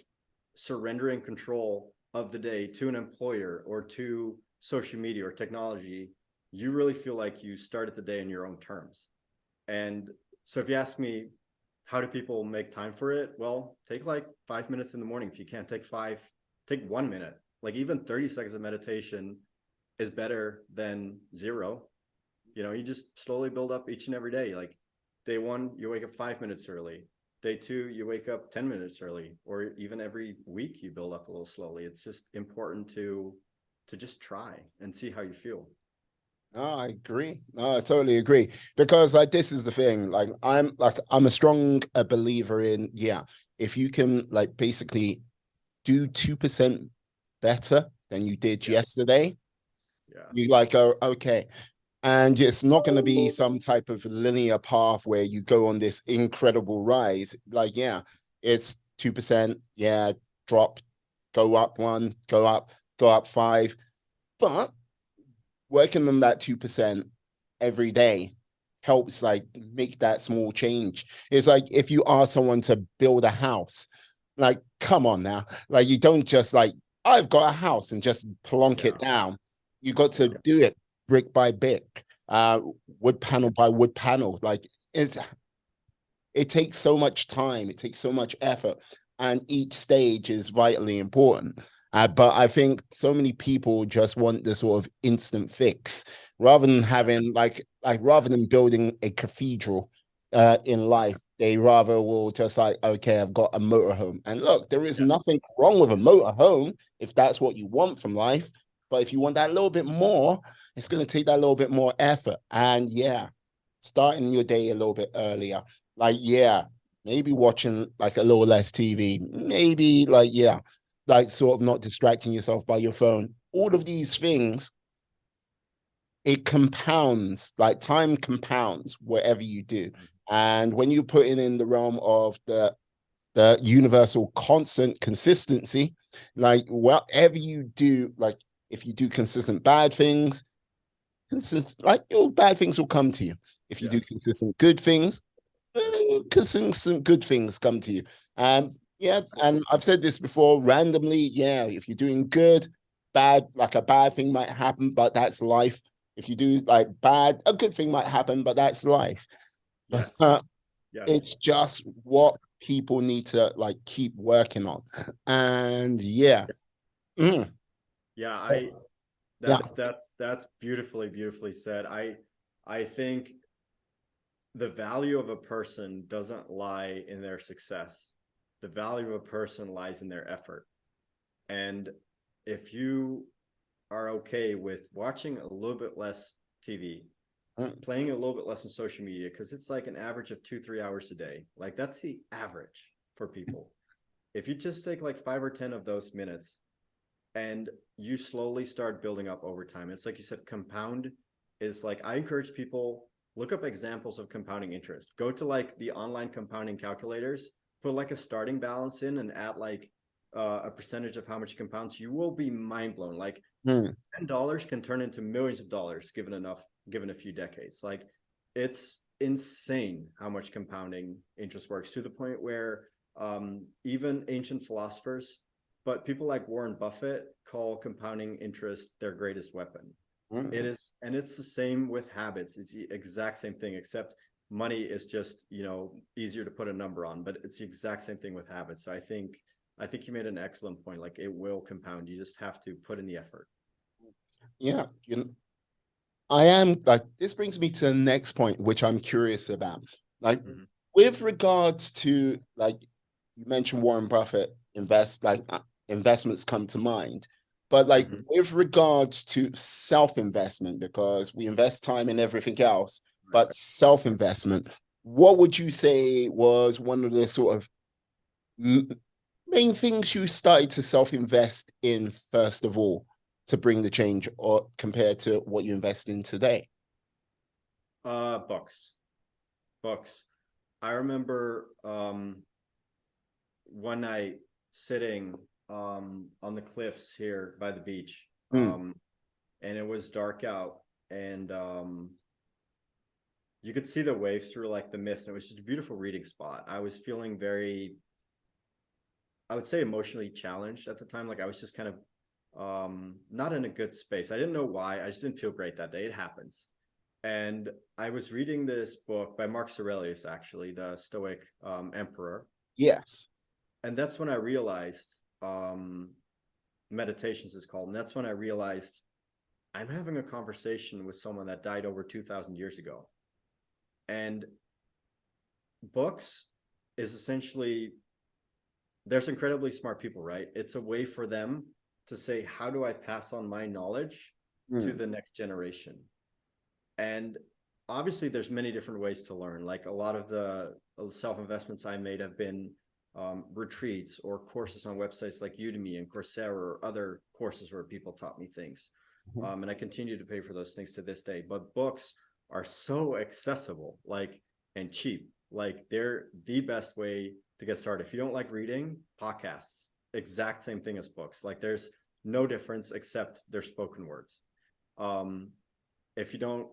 [SPEAKER 2] surrendering control of the day to an employer or to social media or technology, you really feel like you started the day in your own terms. And so if you ask me, how do people make time for it? Well, take like 5 minutes in the morning. If you can't take five, take 1 minute. Like even 30 seconds of meditation is better than zero. You just slowly build up each and every day. Like day one, you wake up 5 minutes early. Day two, you wake up 10 minutes early, or even every week you build up a little slowly. It's just important to just try and see how you feel.
[SPEAKER 1] No, I agree. No, I totally agree. Because like this is the thing. I'm a strong believer in, yeah, if you can like basically do 2% better than you did
[SPEAKER 2] Yeah.
[SPEAKER 1] yesterday,
[SPEAKER 2] Yeah.
[SPEAKER 1] you like, oh, okay. And it's not going to be some type of linear path where you go on this incredible rise. Like, yeah, it's 2%. Yeah, drop, go up one, go up five. But working on that 2% every day helps like make that small change. It's like if you ask someone to build a house, like, come on now. Like, you don't just like, I've got a house and just plonk it
[SPEAKER 2] Yeah.
[SPEAKER 1] down. You got to
[SPEAKER 2] Yeah.
[SPEAKER 1] do it brick by brick, wood panel by wood panel. Like, it's it takes so much time, it takes so much effort, and each stage is vitally important. But I think so many people just want the sort of instant fix rather than having like rather than building a cathedral in life. They rather will just like, okay, I've got a motorhome. And look, there is
[SPEAKER 2] Yeah.
[SPEAKER 1] nothing wrong with a motorhome if that's what you want from life. But if you want that little bit more, it's going to take that little bit more effort. And yeah, starting your day a little bit earlier, like, yeah, maybe watching like a little less TV, maybe like, yeah, like sort of not distracting yourself by your phone. All of these things, it compounds, like time compounds whatever you do. And when you put it in the realm of the universal constant consistency, like whatever you do, like if you do consistent bad things, like your bad things will come to you. If you do
[SPEAKER 2] Yes.
[SPEAKER 1] consistent good things, because some good things come to you. Yeah,
[SPEAKER 2] Absolutely.
[SPEAKER 1] and I've said this before, randomly, yeah, if you're doing good, bad, like a bad thing might happen, but that's life. If you do like bad, a good thing might happen, but that's life.
[SPEAKER 2] Yes. Yes.
[SPEAKER 1] It's just what people need to like keep working on. And yeah. Mm,
[SPEAKER 2] Yeah.
[SPEAKER 1] yeah.
[SPEAKER 2] That's beautifully said. I think the value of a person doesn't lie in their success. The value of a person lies in their effort. And if you are okay with watching a little bit less TV,
[SPEAKER 1] Mm,
[SPEAKER 2] playing a little bit less on social media, because it's like an average of 2, 3 hours a day. Like that's the average for people. If you just take like 5 or 10 of those minutes and you slowly start building up over time, it's like you said, compound is like, I encourage people, look up examples of compounding interest. Go to like the online compounding calculators, put like a starting balance in and add like a percentage of how much compounds. You will be mind blown. Like
[SPEAKER 1] mm,
[SPEAKER 2] $10 can turn into millions of dollars given a few decades. Like it's insane how much compounding interest works, to the point where even ancient philosophers, but people like Warren Buffett call compounding interest their greatest weapon. It
[SPEAKER 1] mm.
[SPEAKER 2] is, and it's the same with habits. It's the exact same thing, except money is just, easier to put a number on, but it's the exact same thing with habits. So I think you made an excellent point. Like it will compound. You just have to put in the effort.
[SPEAKER 1] Yeah. I am like, this brings me to the next point, which I'm curious about. Like,
[SPEAKER 2] Mm-hmm.
[SPEAKER 1] with regards to, like, you mentioned Warren Buffett investments come to mind, but like
[SPEAKER 2] Mm-hmm.
[SPEAKER 1] with regards to self-investment, because we invest time in everything else,
[SPEAKER 2] Right.
[SPEAKER 1] but self-investment, what would you say was one of the sort of main things you started to self-invest in first of all to bring the change, or compared to what you invest in today?
[SPEAKER 2] Books. Books. I remember one night sitting on the cliffs here by the beach.
[SPEAKER 1] Mm,
[SPEAKER 2] And it was dark out, and you could see the waves through like the mist. It was just a beautiful reading spot. I was feeling very, I would say, emotionally challenged at the time. Like I was just kind of not in a good space. I didn't know why. I just didn't feel great that day. It happens. And I was reading this book by Marcus Aurelius, actually, the Stoic emperor.
[SPEAKER 1] yes.
[SPEAKER 2] And that's when I realized, Meditations is called. And that's when I realized I'm having a conversation with someone that died over 2,000 years ago. And books is essentially, there's incredibly smart people, right? It's a way for them to say, how do I pass on my knowledge to
[SPEAKER 1] Mm,
[SPEAKER 2] the next generation? And obviously there's many different ways to learn. Like a lot of the self investments I made have been retreats or courses on websites like Udemy and Coursera, or other courses where people taught me things. And I continue to pay for those things to this day. But books are so accessible, like, and cheap. Like, they're the best way to get started. If you don't like reading, podcasts, exact same thing as books. Like, there's no difference except they're spoken words. Um, if you don't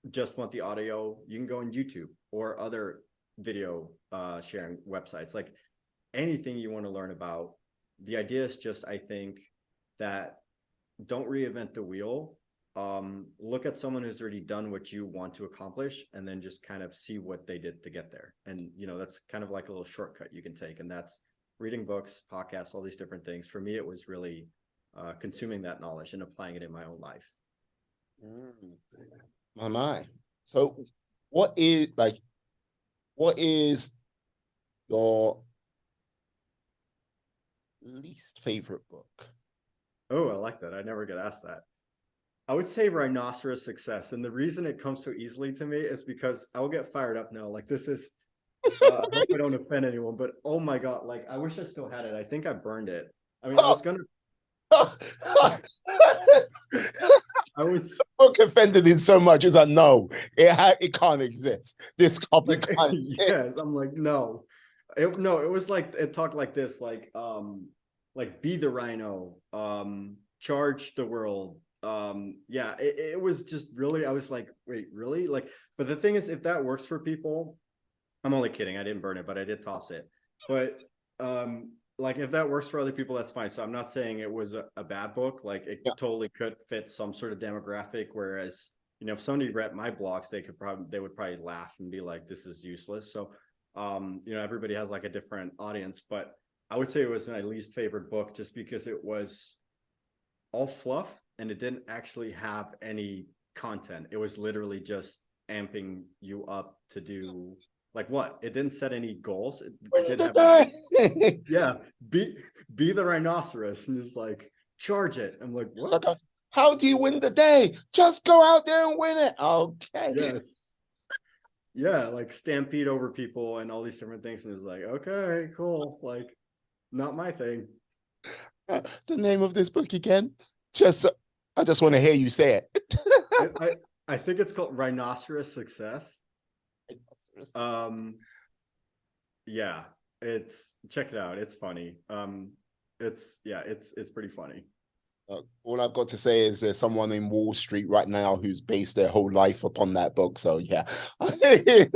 [SPEAKER 2] just want the audio, you can go on YouTube or other video sharing websites. Like, anything you want to learn about. The idea is just, I think, that don't reinvent the wheel. Look at someone who's already done what you want to accomplish, and then just kind of see what they did to get there. And, you know, that's kind of like a little shortcut you can take. And that's reading books, podcasts, all these different things. For me, it was really consuming that knowledge and applying it in my own life.
[SPEAKER 1] My. So what is your least favorite book?
[SPEAKER 2] Oh, I like that. I never get asked that. I would say Rhinoceros Success. And the reason it comes so easily to me is because I'll get fired up now. Like, this is, I hope I don't offend anyone, but oh my God, like, I wish I still had it. I think I burned it. I mean, I was gonna, I was
[SPEAKER 1] book offended in so much is that no, it can't exist. This copy
[SPEAKER 2] like,
[SPEAKER 1] can't exist.
[SPEAKER 2] yes, I'm like, no. No, it was like, it talked like this, like be the rhino, charge the world. Yeah, it was just really, I was like, wait, really? Like, but the thing is, if that works for people, I'm only kidding. I didn't burn it, but I did toss it. But like, if that works for other people, that's fine. So I'm not saying it was a bad book. Like, it totally could fit some sort of demographic. Whereas, you know, if somebody read my blogs, they would probably laugh and be like, this is useless. So you know, everybody has like a different audience, but I would say it was my least favorite book just because it was all fluff and it didn't actually have any content. It was literally just amping you up to do like what? It didn't set any goals. It didn't have yeah, be the rhinoceros and just like charge it. I'm like, what?
[SPEAKER 1] Like how do you win the day? Just go out there and win it. Okay.
[SPEAKER 2] Yes. Yeah, like stampede over people and all these different things. And it's like, okay, cool. Like, not my thing.
[SPEAKER 1] The name of this book again? I just want to hear you say it.
[SPEAKER 2] I think it's called Rhinoceros Success. Yeah, it's, check it out. It's funny. It's pretty funny.
[SPEAKER 1] All I've got to say is there's someone in Wall Street right now who's based their whole life upon that book. So yeah, it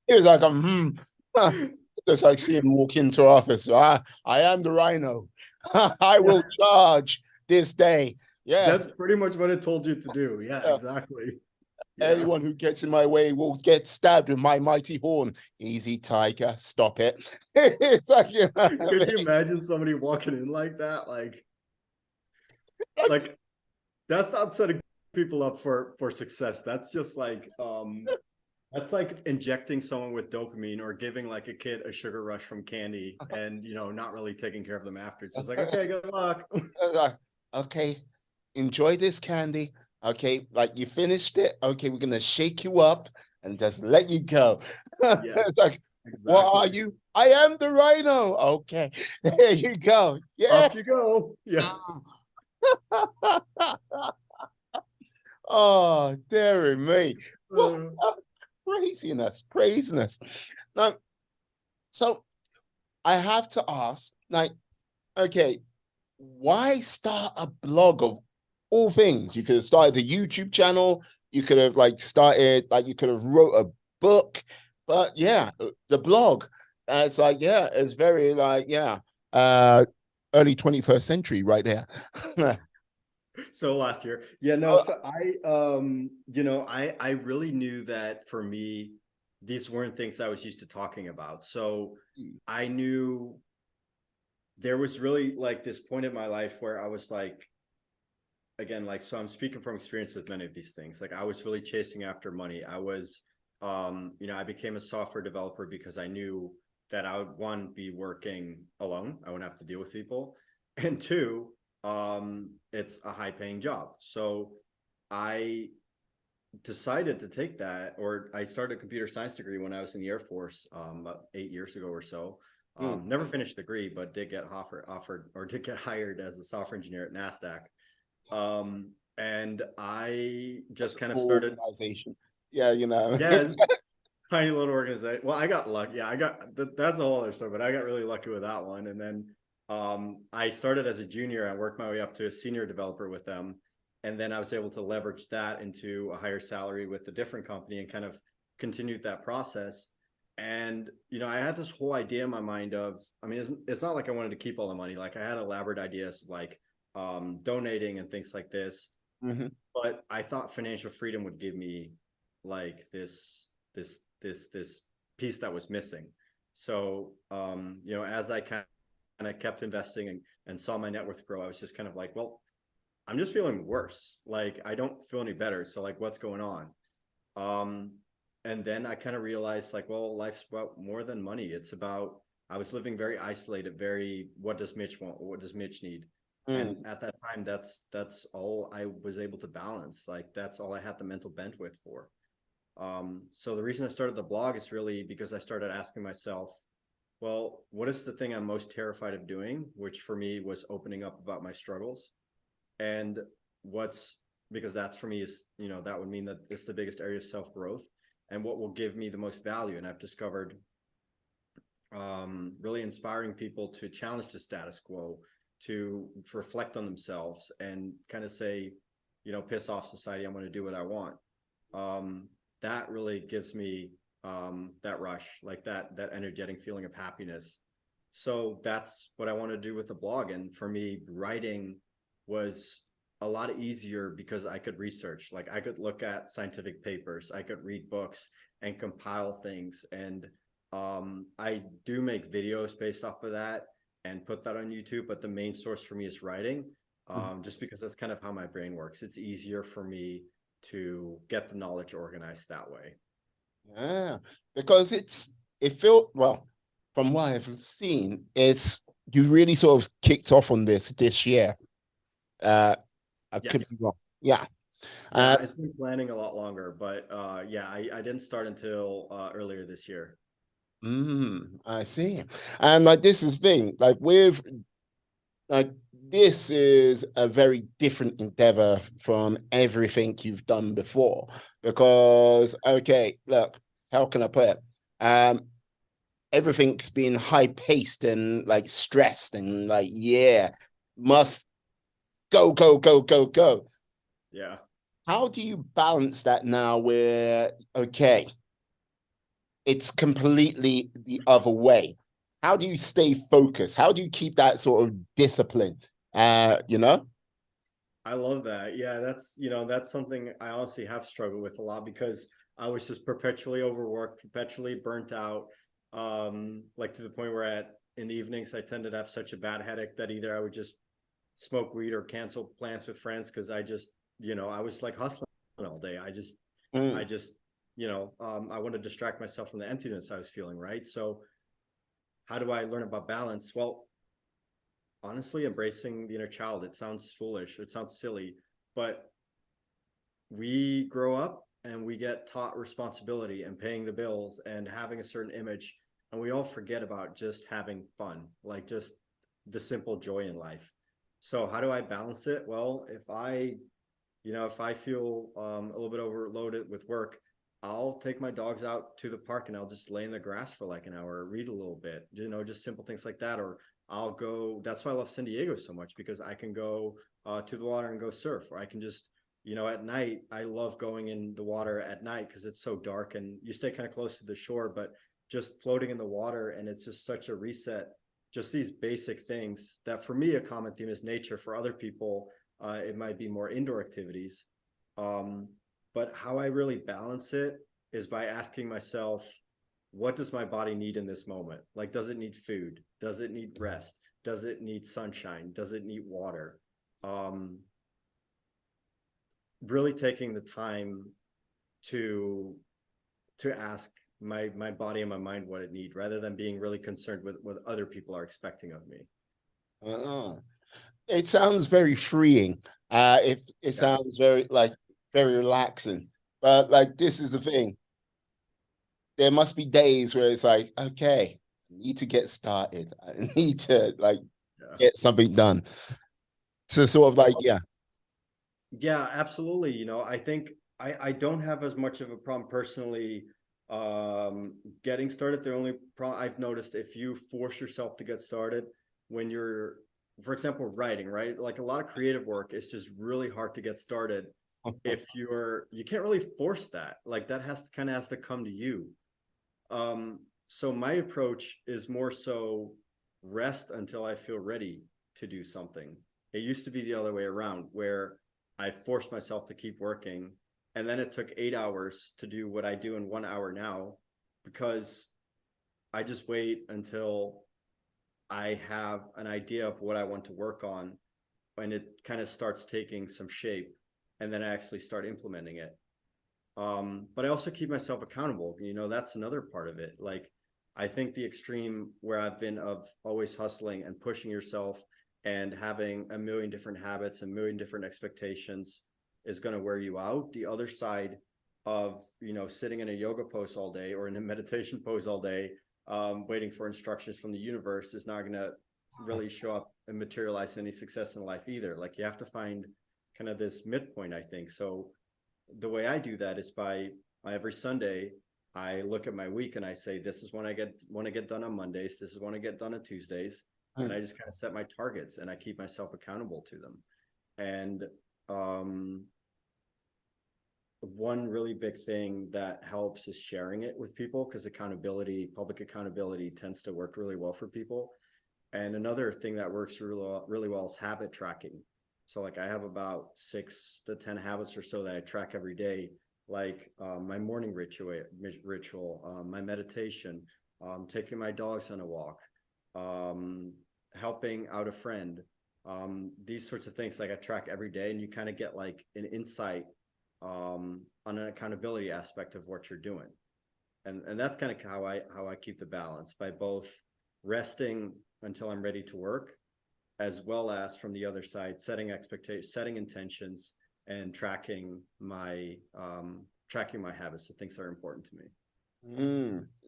[SPEAKER 1] was like just like seeing him walk into office. So I am the rhino. I will charge this day. Yes,
[SPEAKER 2] that's pretty much what it told you to do. Yeah, exactly. Yeah.
[SPEAKER 1] Anyone who gets in my way will get stabbed with my mighty horn. Easy, tiger, stop it. It's like, you know,
[SPEAKER 2] could you imagine somebody walking in like that? Like that's not setting people up for success. That's just like that's like injecting someone with dopamine or giving like a kid a sugar rush from candy and, you know, not really taking care of them after. It's just like, okay, good luck.
[SPEAKER 1] Okay, enjoy this candy. Okay, like you finished it. Okay, we're gonna shake you up and just let you go.
[SPEAKER 2] Yeah,
[SPEAKER 1] it's like,
[SPEAKER 2] exactly.
[SPEAKER 1] What are you? I am the rhino. Okay, there you go. Yeah.
[SPEAKER 2] Off you go. Yeah.
[SPEAKER 1] Oh, dearie me. What craziness. Now, so I have to ask, like, okay, why start a blog of all things? You could have started a YouTube channel. You could have like started, like you could have wrote a book, but yeah, the blog. It's like, yeah, it's very like, yeah, early 21st century right there.
[SPEAKER 2] So last year, yeah, no, so you know, I really knew that for me these weren't things I was used to talking about. So I knew there was really like this point in my life where I was like, again, like, so I'm speaking from experience with many of these things. Like, I was really chasing after money. I was you know, I became a software developer because I knew that I would, one, be working alone, I wouldn't have to deal with people, and two, it's a high paying job. So I decided to take that, or I started a computer science degree when I was in the Air Force about 8 years ago or so. Never finished the degree, but did get offered or did get hired as a software engineer at Nasdaq. And I
[SPEAKER 1] That's
[SPEAKER 2] just
[SPEAKER 1] a
[SPEAKER 2] kind of
[SPEAKER 1] small
[SPEAKER 2] started,
[SPEAKER 1] organization. Yeah, you know.
[SPEAKER 2] yeah, tiny little organization. Well, I got lucky. Yeah, that's a whole other story, but I got really lucky with that one. And then I started as a junior. I worked my way up to a senior developer with them, and then I was able to leverage that into a higher salary with a different company and kind of continued that process. And I had this whole idea in my mind of, I mean, it's not like I wanted to keep all the money. Like I had elaborate ideas like donating and things like this,
[SPEAKER 1] Mhm.
[SPEAKER 2] but I thought financial freedom would give me like this piece that was missing. So as I kind of kept investing and saw my net worth grow, I was just kind of like, well, I'm just feeling worse. Like I don't feel any better. So like what's going on? Um, and then I kind of realized like, well, life's about more than money. It's about, I was living very isolated, very, what does Mitch want? What does Mitch need? And
[SPEAKER 1] Mm.
[SPEAKER 2] at that time, that's all I was able to balance. Like that's all I had the mental bandwidth for. So the reason I started the blog is really because I started asking myself, well, what is the thing I'm most terrified of doing? Which for me was opening up about my struggles. And what's, because that's for me is, that would mean that it's the biggest area of self growth and what will give me the most value. And I've discovered really inspiring people to challenge the status quo, to reflect on themselves and kind of say, piss off society. I'm going to do what I want. That really gives me that rush, like that energetic feeling of happiness. So that's what I want to do with the blog. And for me, writing was a lot easier because I could research. Like I could look at scientific papers, I could read books and compile things. And I do make videos based off of that and put that on YouTube. But the main source for me is writing, just because that's kind of how my brain works. It's easier for me to get the knowledge organized that way.
[SPEAKER 1] Yeah, because it felt well, from what I've seen, it's you really sort of kicked off on this year. Uh, I could be
[SPEAKER 2] Yes.
[SPEAKER 1] wrong. Yeah.
[SPEAKER 2] Yeah, it's been planning a lot longer, but yeah, I didn't start until earlier this year.
[SPEAKER 1] I see. And like this is the thing, like this is a very different endeavor from everything you've done before. Because okay, look, how can I put it? Everything's been high paced and like stressed and like, yeah, must go, go, go, go, go.
[SPEAKER 2] Yeah.
[SPEAKER 1] How do you balance that now where, okay, it's completely the other way? How do you stay focused? How do you keep that sort of discipline? You know?
[SPEAKER 2] I love that. Yeah, that's something I honestly have struggled with a lot because I was just perpetually overworked, perpetually burnt out, like to the point where in the evenings I tended to have such a bad headache that either I would just smoke weed or cancel plans with friends because I just, I was like hustling all day. I
[SPEAKER 1] Mm.
[SPEAKER 2] just, I want to distract myself from the emptiness I was feeling, right? So how do I learn about balance? Well, honestly, embracing the inner child. It sounds foolish, it sounds silly, but we grow up and we get taught responsibility and paying the bills and having a certain image, and we all forget about just having fun, like just the simple joy in life. So how do I balance it? Well, if I feel a little bit overloaded with work, I'll take my dogs out to the park and I'll just lay in the grass for like an hour, read a little bit, just simple things like that. Or I'll go, that's why I love San Diego so much, because I can go to the water and go surf, or I can just, at night, I love going in the water at night because it's so dark and you stay kind of close to the shore, but just floating in the water, and it's just such a reset. Just these basic things that for me, a common theme is nature. For other people, it might be more indoor activities. Um, but how I really balance it is by asking myself, what does my body need in this moment? Like, does it need food? Does it need rest? Does it need sunshine? Does it need water? Um, Really taking the time to ask my body and my mind what it needs, rather than being really concerned with what other people are expecting of me.
[SPEAKER 1] Uh-uh. It sounds very freeing. It
[SPEAKER 2] Yeah.
[SPEAKER 1] sounds very relaxing. But like this is the thing. There must be days where it's like, okay, I need to get started. I need to like
[SPEAKER 2] Yeah.
[SPEAKER 1] get something done. So sort of like,
[SPEAKER 2] Well,
[SPEAKER 1] yeah.
[SPEAKER 2] Yeah, absolutely. You know, I think I don't have as much of a problem personally getting started. The only problem I've noticed, if you force yourself to get started when you're, for example, writing, right? Like a lot of creative work, it's just really hard to get started if you can't really force that. Like that has to come to you. So my approach is more so rest until I feel ready to do something. It used to be the other way around, where I forced myself to keep working, and then it took 8 hours to do what I do in 1 hour now, because I just wait until I have an idea of what I want to work on, and it kind of starts taking some shape, and then I actually start implementing it. But I also keep myself accountable. You know, that's another part of it. Like, I think the extreme where I've been of always hustling and pushing yourself and having a million different habits, a million different expectations is going to wear you out. The other side of, you know, sitting in a yoga pose all day or in a meditation pose all day, waiting for instructions from the universe is not going to really show up and materialize any success in life either. Like, you have to find kind of this midpoint, I think. So, the way I do that is by every Sunday, I look at my week and I say, this is when I get done on Mondays. This is when I get done on Tuesdays. And I just kind of set my targets and I keep myself accountable to them. And um, one really big thing that helps is sharing it with people, because public accountability tends to work really well for people. And another thing that works really well is habit tracking. So like I have about 6 to 10 habits or so that I track every day, like my morning ritual, my meditation, taking my dogs on a walk, um, helping out a friend, these sorts of things. Like I track every day, and you kind of get like an insight on an accountability aspect of what you're doing. And that's kind of how I keep the balance, by both resting until I'm ready to work, as well as from the other side, setting expectations, setting intentions, and tracking my habits, the things that are important to me.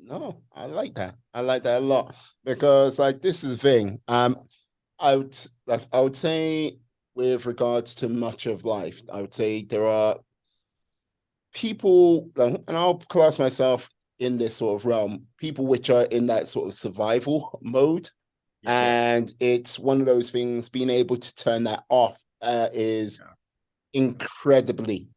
[SPEAKER 1] No, I like that. I like that a lot because like this is the thing. I would say with regards to much of life, I would say there are people, and I'll class myself in this sort of realm, people which are in that sort of survival mode.
[SPEAKER 2] Yeah,
[SPEAKER 1] And it's one of those things, being able to turn that off is
[SPEAKER 2] yeah,
[SPEAKER 1] incredibly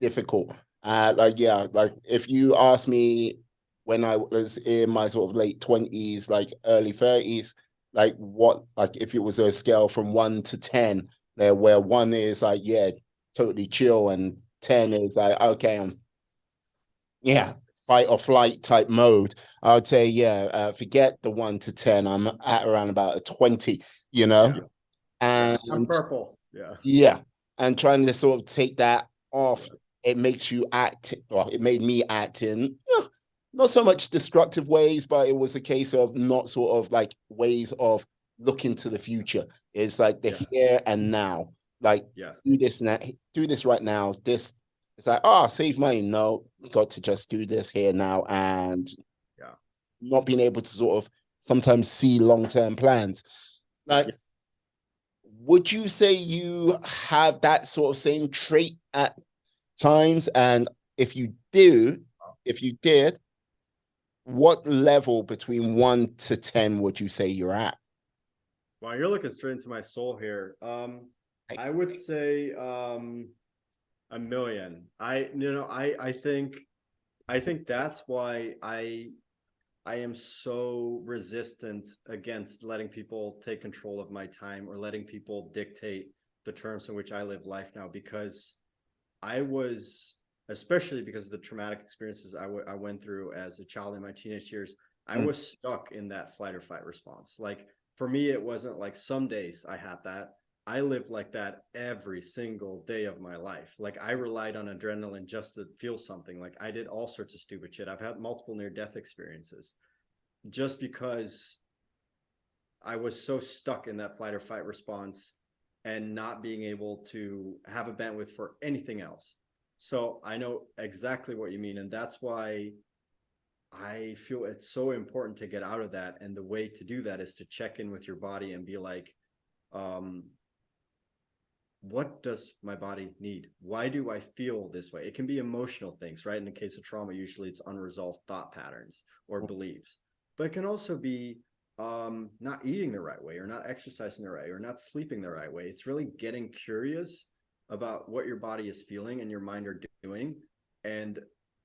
[SPEAKER 1] difficult. Like, yeah, like if you ask me when I was in my sort of late 20s, like early 30s, like what, like if it was a scale from 1 to 10, there where one is like, yeah, totally chill, and 10 is like, okay, I'm, yeah, fight or flight type mode. I would say, yeah, forget the 1 to 10. I'm at around about a 20, you know,
[SPEAKER 2] yeah, yeah. I'm
[SPEAKER 1] and
[SPEAKER 2] purple. Yeah,
[SPEAKER 1] yeah, and trying to sort of take that off,
[SPEAKER 2] yeah,
[SPEAKER 1] it makes you act, well, it made me act in not so much destructive ways, but it was a case of not sort of like ways of looking to the future. It's like the
[SPEAKER 2] yeah,
[SPEAKER 1] here and now. Like
[SPEAKER 2] yes,
[SPEAKER 1] do this now, do this right now. This it's like, oh, save money. No, you got to just do this here now, and
[SPEAKER 2] yeah,
[SPEAKER 1] not being able to sort of sometimes see long-term plans. Like,
[SPEAKER 2] yeah.
[SPEAKER 1] would you say you have that sort of same trait at times? And if you do, if you did, what level between 1 to 10 would you say you're at?
[SPEAKER 2] Wow, you're looking straight into my soul here.
[SPEAKER 1] Like,
[SPEAKER 2] I would say a million. I think that's why I am so resistant against letting people take control of my time or letting people dictate the terms in which I live life now, because I was, especially because of the traumatic experiences I went through as a child in my teenage years, I
[SPEAKER 1] mm,
[SPEAKER 2] was stuck in that flight or fight response. Like for me, it wasn't like some days I had that. I lived like that every single day of my life. Like I relied on adrenaline just to feel something. Like I did all sorts of stupid shit. I've had multiple near death experiences just because I was so stuck in that flight or fight response and not being able to have a bandwidth for anything else. So I know exactly what you mean. And that's why I feel it's so important to get out of that. And the way to do that is to check in with your body and be like, um, what does my body need? Why do I feel this way? It can be emotional things, right? In the case of trauma, usually it's unresolved thought patterns or beliefs, but it can also be not eating the right way, or not exercising the right way, or not sleeping the right way. It's really getting curious about what your body is feeling and your mind are doing, and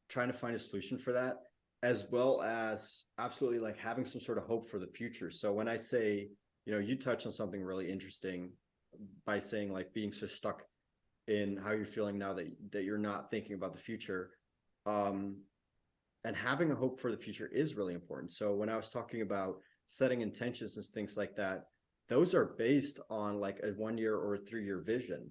[SPEAKER 2] trying to find a solution for that, as well as absolutely like having some sort of hope for the future. So when I say, you touch on something really interesting by saying like being so stuck in how you're feeling now that you're not thinking about the future. um and having a hope for the future is really important. So when I was talking about setting intentions and things like that, those are based on like a 1 year or a 3 year vision.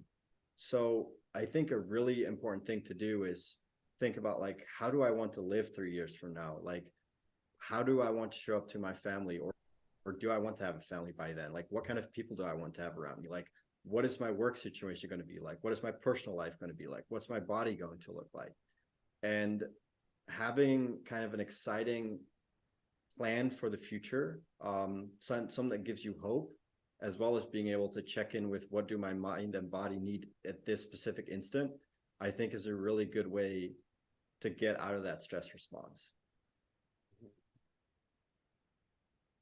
[SPEAKER 2] So I think a really important thing to do is think about like, how do I want to live 3 years from now? Like, how do I want to show up to my family, or do I want to have a family by then? Like, what kind of people do I want to have around me? Like, what is my work situation going to be like? What is my personal life going to be like? What's my body going to look like? And having kind of an exciting plan for the future, something that gives you hope, as well as being able to check in with what do my mind and body need at this specific instant, I think is a really good way to get out of that stress response.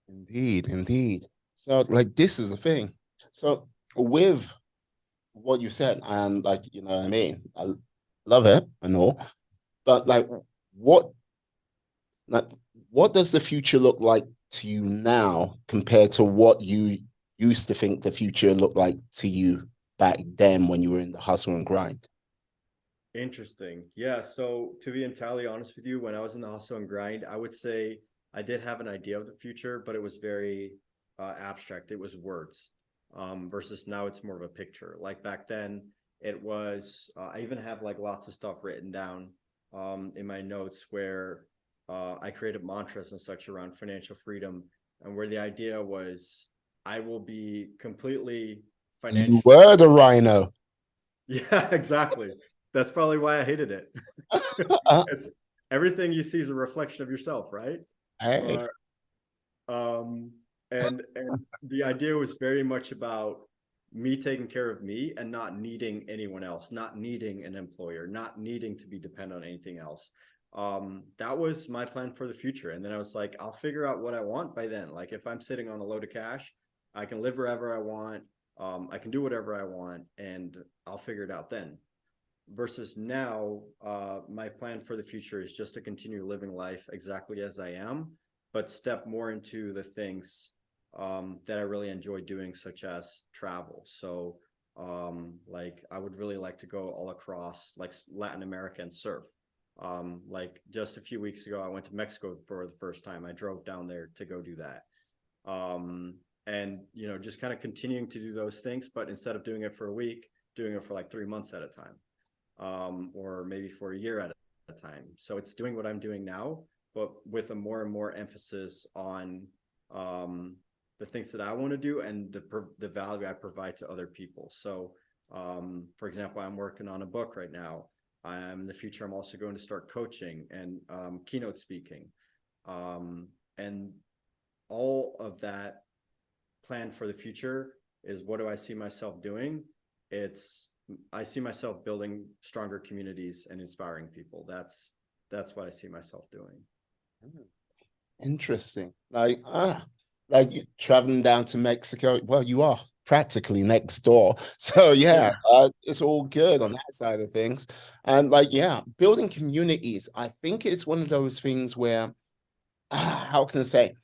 [SPEAKER 1] Indeed, indeed. So, like, this is the thing. So, with what you said, and like, you know what I mean, I love it and all, but what, like, what does the future look like to you now compared to what you used to think the future looked like to you back then when you were in the hustle and grind?
[SPEAKER 2] Interesting. Yeah. So to be entirely honest with you, when I was in the hustle and grind, I would say I did have an idea of the future, but it was very abstract. It was words, versus now it's more of a picture. Like back then, it was, I even have like lots of stuff written down in my notes where I created mantras and such around financial freedom, and where the idea was I will be completely
[SPEAKER 1] You
[SPEAKER 2] financially.
[SPEAKER 1] were the rhino.
[SPEAKER 2] Yeah, exactly. That's probably why I hated it.
[SPEAKER 1] Uh,
[SPEAKER 2] It's everything you see is a reflection of yourself, right?
[SPEAKER 1] hey,
[SPEAKER 2] Uh, um, and the idea was very much about me taking care of me and not needing anyone else, not needing an employer, not needing to be dependent on anything else. That was my plan for the future. And then I was like, I'll figure out what I want by then. Like if I'm sitting on a load of cash, I can live wherever I want. I can do whatever I want, and I'll figure it out then. Versus now, my plan for the future is just to continue living life exactly as I am, but step more into the things that I really enjoy doing, such as travel. So like I would really like to go all across like Latin America and surf. Like just a few weeks ago, I went to Mexico for the first time. I drove down there to go do that. And just kind of continuing to do those things, but instead of doing it for a week, doing it for like 3 months at a time, or maybe for a year at a time. So it's doing what I'm doing now, but with a more and more emphasis on the things that I want to do and the value I provide to other people. So, for example, I'm working on a book right now. In the future, I'm also going to start coaching and keynote speaking. And all of that plan for the future is, what do I see myself doing? It's I see myself building stronger communities and inspiring people. That's what I see myself doing.
[SPEAKER 1] interesting. Like you traveling down to Mexico. Well, you are practically next door. So yeah,
[SPEAKER 2] Yeah.
[SPEAKER 1] it's all good on that side of things. And like, yeah, building communities. I think it's one of those things where, how can I say?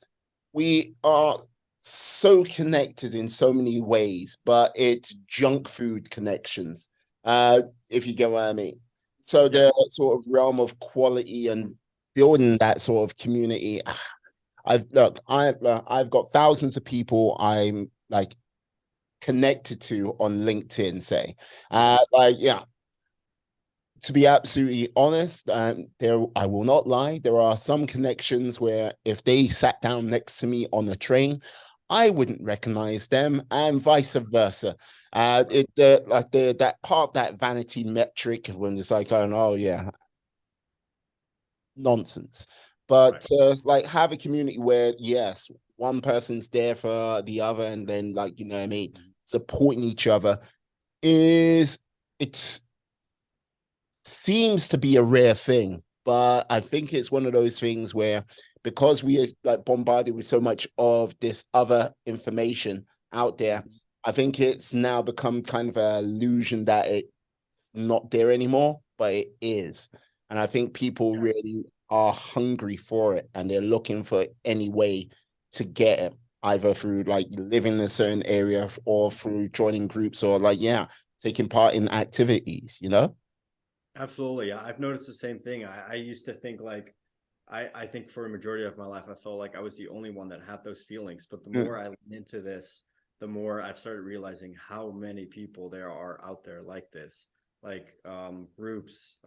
[SPEAKER 1] We are so connected in so many ways, but it's junk food connections, if you get what I mean. So the
[SPEAKER 2] Yes.
[SPEAKER 1] sort of realm of quality and building that sort of community. I've got thousands of people I'm like connected to on LinkedIn, say.
[SPEAKER 2] Yeah.
[SPEAKER 1] Yeah, to be absolutely honest, there I will not lie. There are some connections where if they sat down next to me on a train, I wouldn't recognize them, and vice versa.
[SPEAKER 2] Right.
[SPEAKER 1] Like that part, that vanity metric when it's like, oh yeah, nonsense.
[SPEAKER 2] Right.
[SPEAKER 1] But like have a community where yes, one person's there for the other, and then like you know what I mean,
[SPEAKER 2] Mhm.
[SPEAKER 1] supporting each other is it seems to be a rare thing, but I think it's one of those things where because we are like bombarded with so much of this other information out there,
[SPEAKER 2] Mhm.
[SPEAKER 1] I think it's now become kind of an illusion that it's not there anymore, but it is. And I think people
[SPEAKER 2] Yes.
[SPEAKER 1] really are hungry for it and they're looking for any way to get it, either through like living in a certain area or through joining groups or like, yeah, taking part in activities, you know?
[SPEAKER 2] Absolutely. I've noticed the same thing. I used to think like I think for a majority of my life, I felt like I was the only one that had those feelings. But the
[SPEAKER 1] Mm,
[SPEAKER 2] more I lean into this, the more I've started realizing how many people there are out there like this, like groups,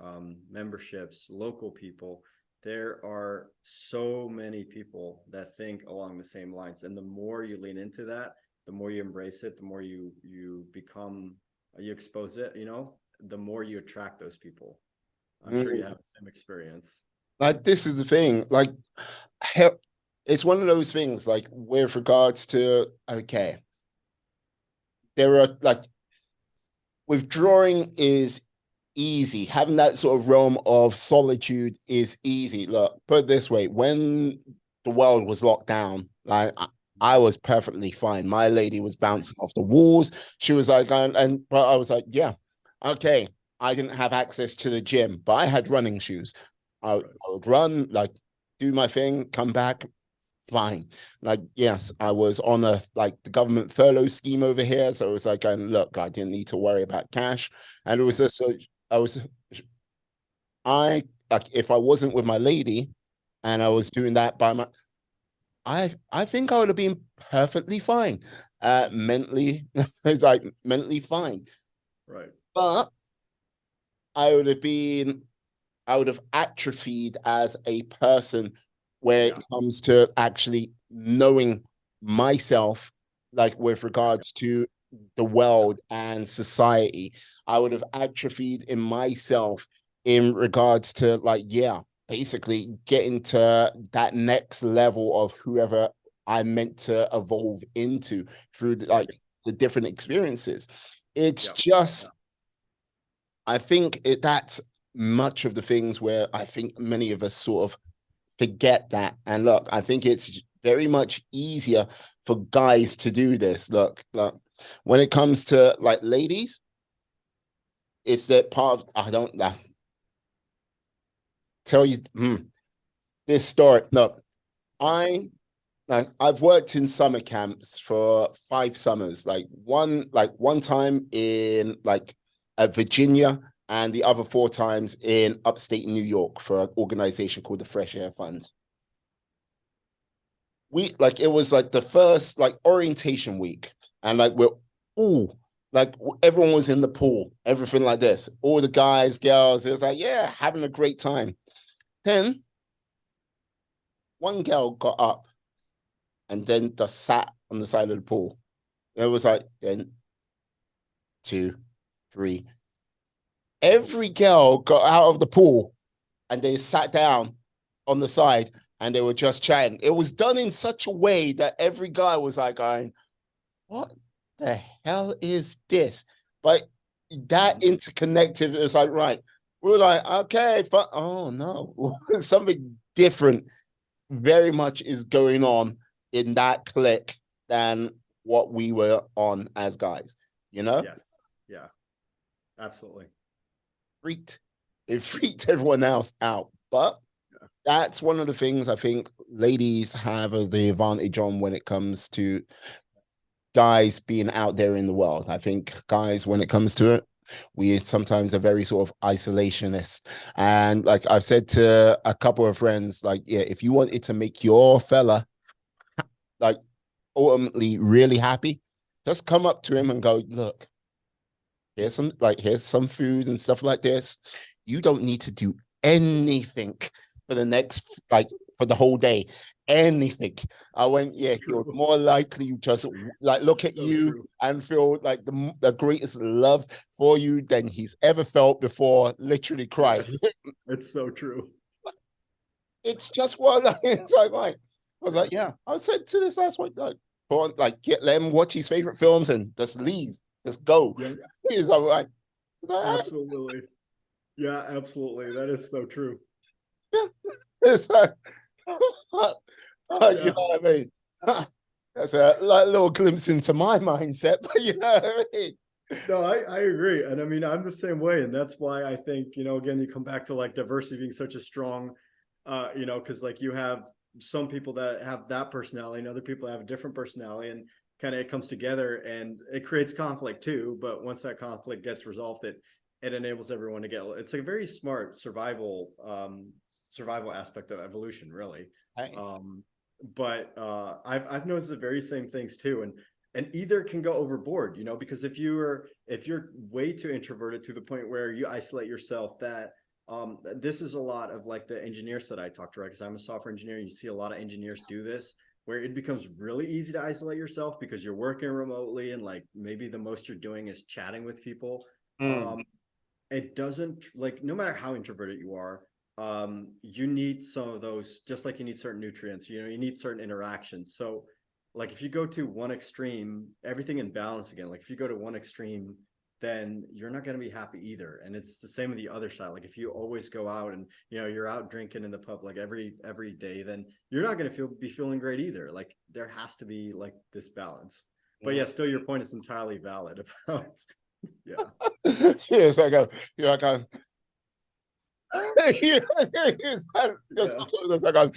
[SPEAKER 2] memberships, local people. There are so many people that think along the same lines. And the more you lean into that, the more you embrace it, the more you become, you expose it, the more you attract those people. I'm sure you
[SPEAKER 1] mm.
[SPEAKER 2] have the same experience.
[SPEAKER 1] Like this is the thing, like it's one of those things like with regards to okay, there are like withdrawing is easy. Having that sort of realm of solitude is easy. Look, put it this way: when the world was locked down, like I was perfectly fine. My lady was bouncing off the walls. She was like, but I was like, yeah, okay. I didn't have access to the gym, but I had running shoes.
[SPEAKER 2] Right.
[SPEAKER 1] I would run, like do my thing, come back, fine. Like, yes, I was on a like the government furlough scheme over here. So it was like, and look, I didn't need to worry about cash. And it was just so I was I like if I wasn't with my lady and I was doing that by my I think I would have been perfectly fine. Mentally, it's like mentally fine.
[SPEAKER 2] Right.
[SPEAKER 1] But I would have been I would have atrophied as a person when
[SPEAKER 2] Yeah.
[SPEAKER 1] it comes to actually knowing myself, like with
[SPEAKER 2] Yeah.
[SPEAKER 1] regards to the world and society. I would have atrophied in myself in regards to, like, yeah, basically getting to that next level of whoever I meant to evolve into through like
[SPEAKER 2] Right.
[SPEAKER 1] the different experiences. It's
[SPEAKER 2] Yeah.
[SPEAKER 1] just I think that's much of the things where I think many of us sort of forget that. And look, I think it's very much easier for guys to do this. Look, when it comes to like ladies, it's that part of I don't tell you this story. Look, I like I've worked in summer camps for 5 summers. Like one time in like Virginia, and the other 4 times in upstate New York for an organization called the Fresh Air Fund. We like it was like the first like orientation week, and like we're all like everyone was in the pool, everything like this. All the guys, girls, it was like, yeah, having a great time. Then one girl got up and then just sat on the side of the pool. It was like then two, three. Every girl got out of the pool and they sat down on the side and they were just chatting. It was done in such a way that every guy was like going, what the hell is this? But that
[SPEAKER 2] Mhm.
[SPEAKER 1] interconnected, it was like, right. We were like, okay, but oh no, something different very much is going on in that clique than what we were on as guys, you know?
[SPEAKER 2] Yes. Yeah. Absolutely.
[SPEAKER 1] Freaked. It freaked everyone else out. But
[SPEAKER 2] Yeah.
[SPEAKER 1] that's one of the things I think ladies have the advantage on when it comes to guys being out there in the world. I think guys, when it comes to it, we sometimes are very sort of isolationist. And like I've said to a couple of friends, like, yeah, if you wanted to make your fella like ultimately really happy, just come up to him and go, look, here's some food and stuff like this. You don't need to do anything for the next like for the whole day. Anything. I went,
[SPEAKER 2] So
[SPEAKER 1] yeah, he'll
[SPEAKER 2] true.
[SPEAKER 1] more likely just like look at
[SPEAKER 2] So
[SPEAKER 1] you
[SPEAKER 2] true.
[SPEAKER 1] and feel like the greatest love for you than he's ever felt before, literally crying.
[SPEAKER 2] Yes. It's so true.
[SPEAKER 1] It's just what it's like, right. I was like, yeah. I said to this last one, like, let him watch his favorite films and just leave. Let's go.
[SPEAKER 2] Yeah,
[SPEAKER 1] He's all right.
[SPEAKER 2] absolutely. Yeah, absolutely. That is so true.
[SPEAKER 1] It's like, you
[SPEAKER 2] Yeah.
[SPEAKER 1] know what I mean? That's a like, little glimpse into my mindset, but you know what I mean?
[SPEAKER 2] No, I agree. And I mean, I'm the same way. And that's why I think, again, you come back to like diversity being such a strong, because like you have some people that have that personality and other people have a different personality, and kind of it comes together and it creates conflict too. But once that conflict gets resolved, it enables everyone to it's a very smart survival aspect of evolution, really.
[SPEAKER 1] Hey.
[SPEAKER 2] But I've noticed the very same things too. And either can go overboard, because if you're way too introverted to the point where you isolate yourself, that this is a lot of like the engineers that I talk to, right? Because I'm a software engineer. You see a lot of engineers do this, where it becomes really easy to isolate yourself because you're working remotely and like maybe the most you're doing is chatting with people.
[SPEAKER 1] Mm.
[SPEAKER 2] um it doesn't, like, no matter how introverted you are, you need some of those, just like you need certain nutrients, you need certain interactions. So like if you go to one extreme, everything in balance again, like if you go to one extreme, then you're not going to be happy either. And it's the same with the other side. Like if you always go out and you're out drinking in the pub like every day, then you're not going to be feeling great either. Like there has to be like this balance. But yeah, still your point is entirely valid about yeah.
[SPEAKER 1] Yes, I go. Yeah, I go. Yeah, just,
[SPEAKER 2] Yeah.
[SPEAKER 1] just, I go.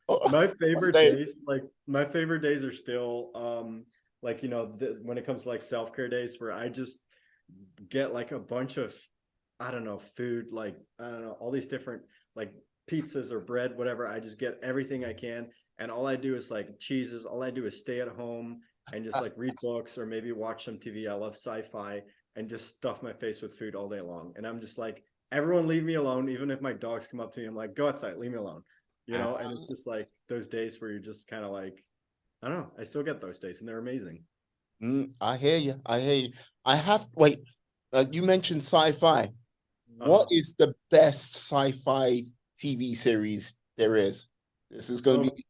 [SPEAKER 1] Oh,
[SPEAKER 2] My
[SPEAKER 1] one
[SPEAKER 2] favorite
[SPEAKER 1] day.
[SPEAKER 2] days, like my favorite days are still like when it comes to like self-care days, where I just get like a bunch of, I don't know, food, like I don't know, all these different like pizzas or bread, whatever. I just get everything I can, and all I do is like cheeses. All I do is stay at home and just like read books or maybe watch some TV. I love sci-fi, and just stuff my face with food all day long. And I'm just like, everyone leave me alone. Even if my dogs come up to me, I'm like, go outside, leave me alone. And it's just like those days where you're just kind of like, I don't know, I still get those days and they're amazing.
[SPEAKER 1] I hear you. I hear you. I have wait. You mentioned sci-fi. What
[SPEAKER 2] Uh-huh.
[SPEAKER 1] is the best sci-fi TV series there is? This is going to
[SPEAKER 2] Oh,
[SPEAKER 1] be.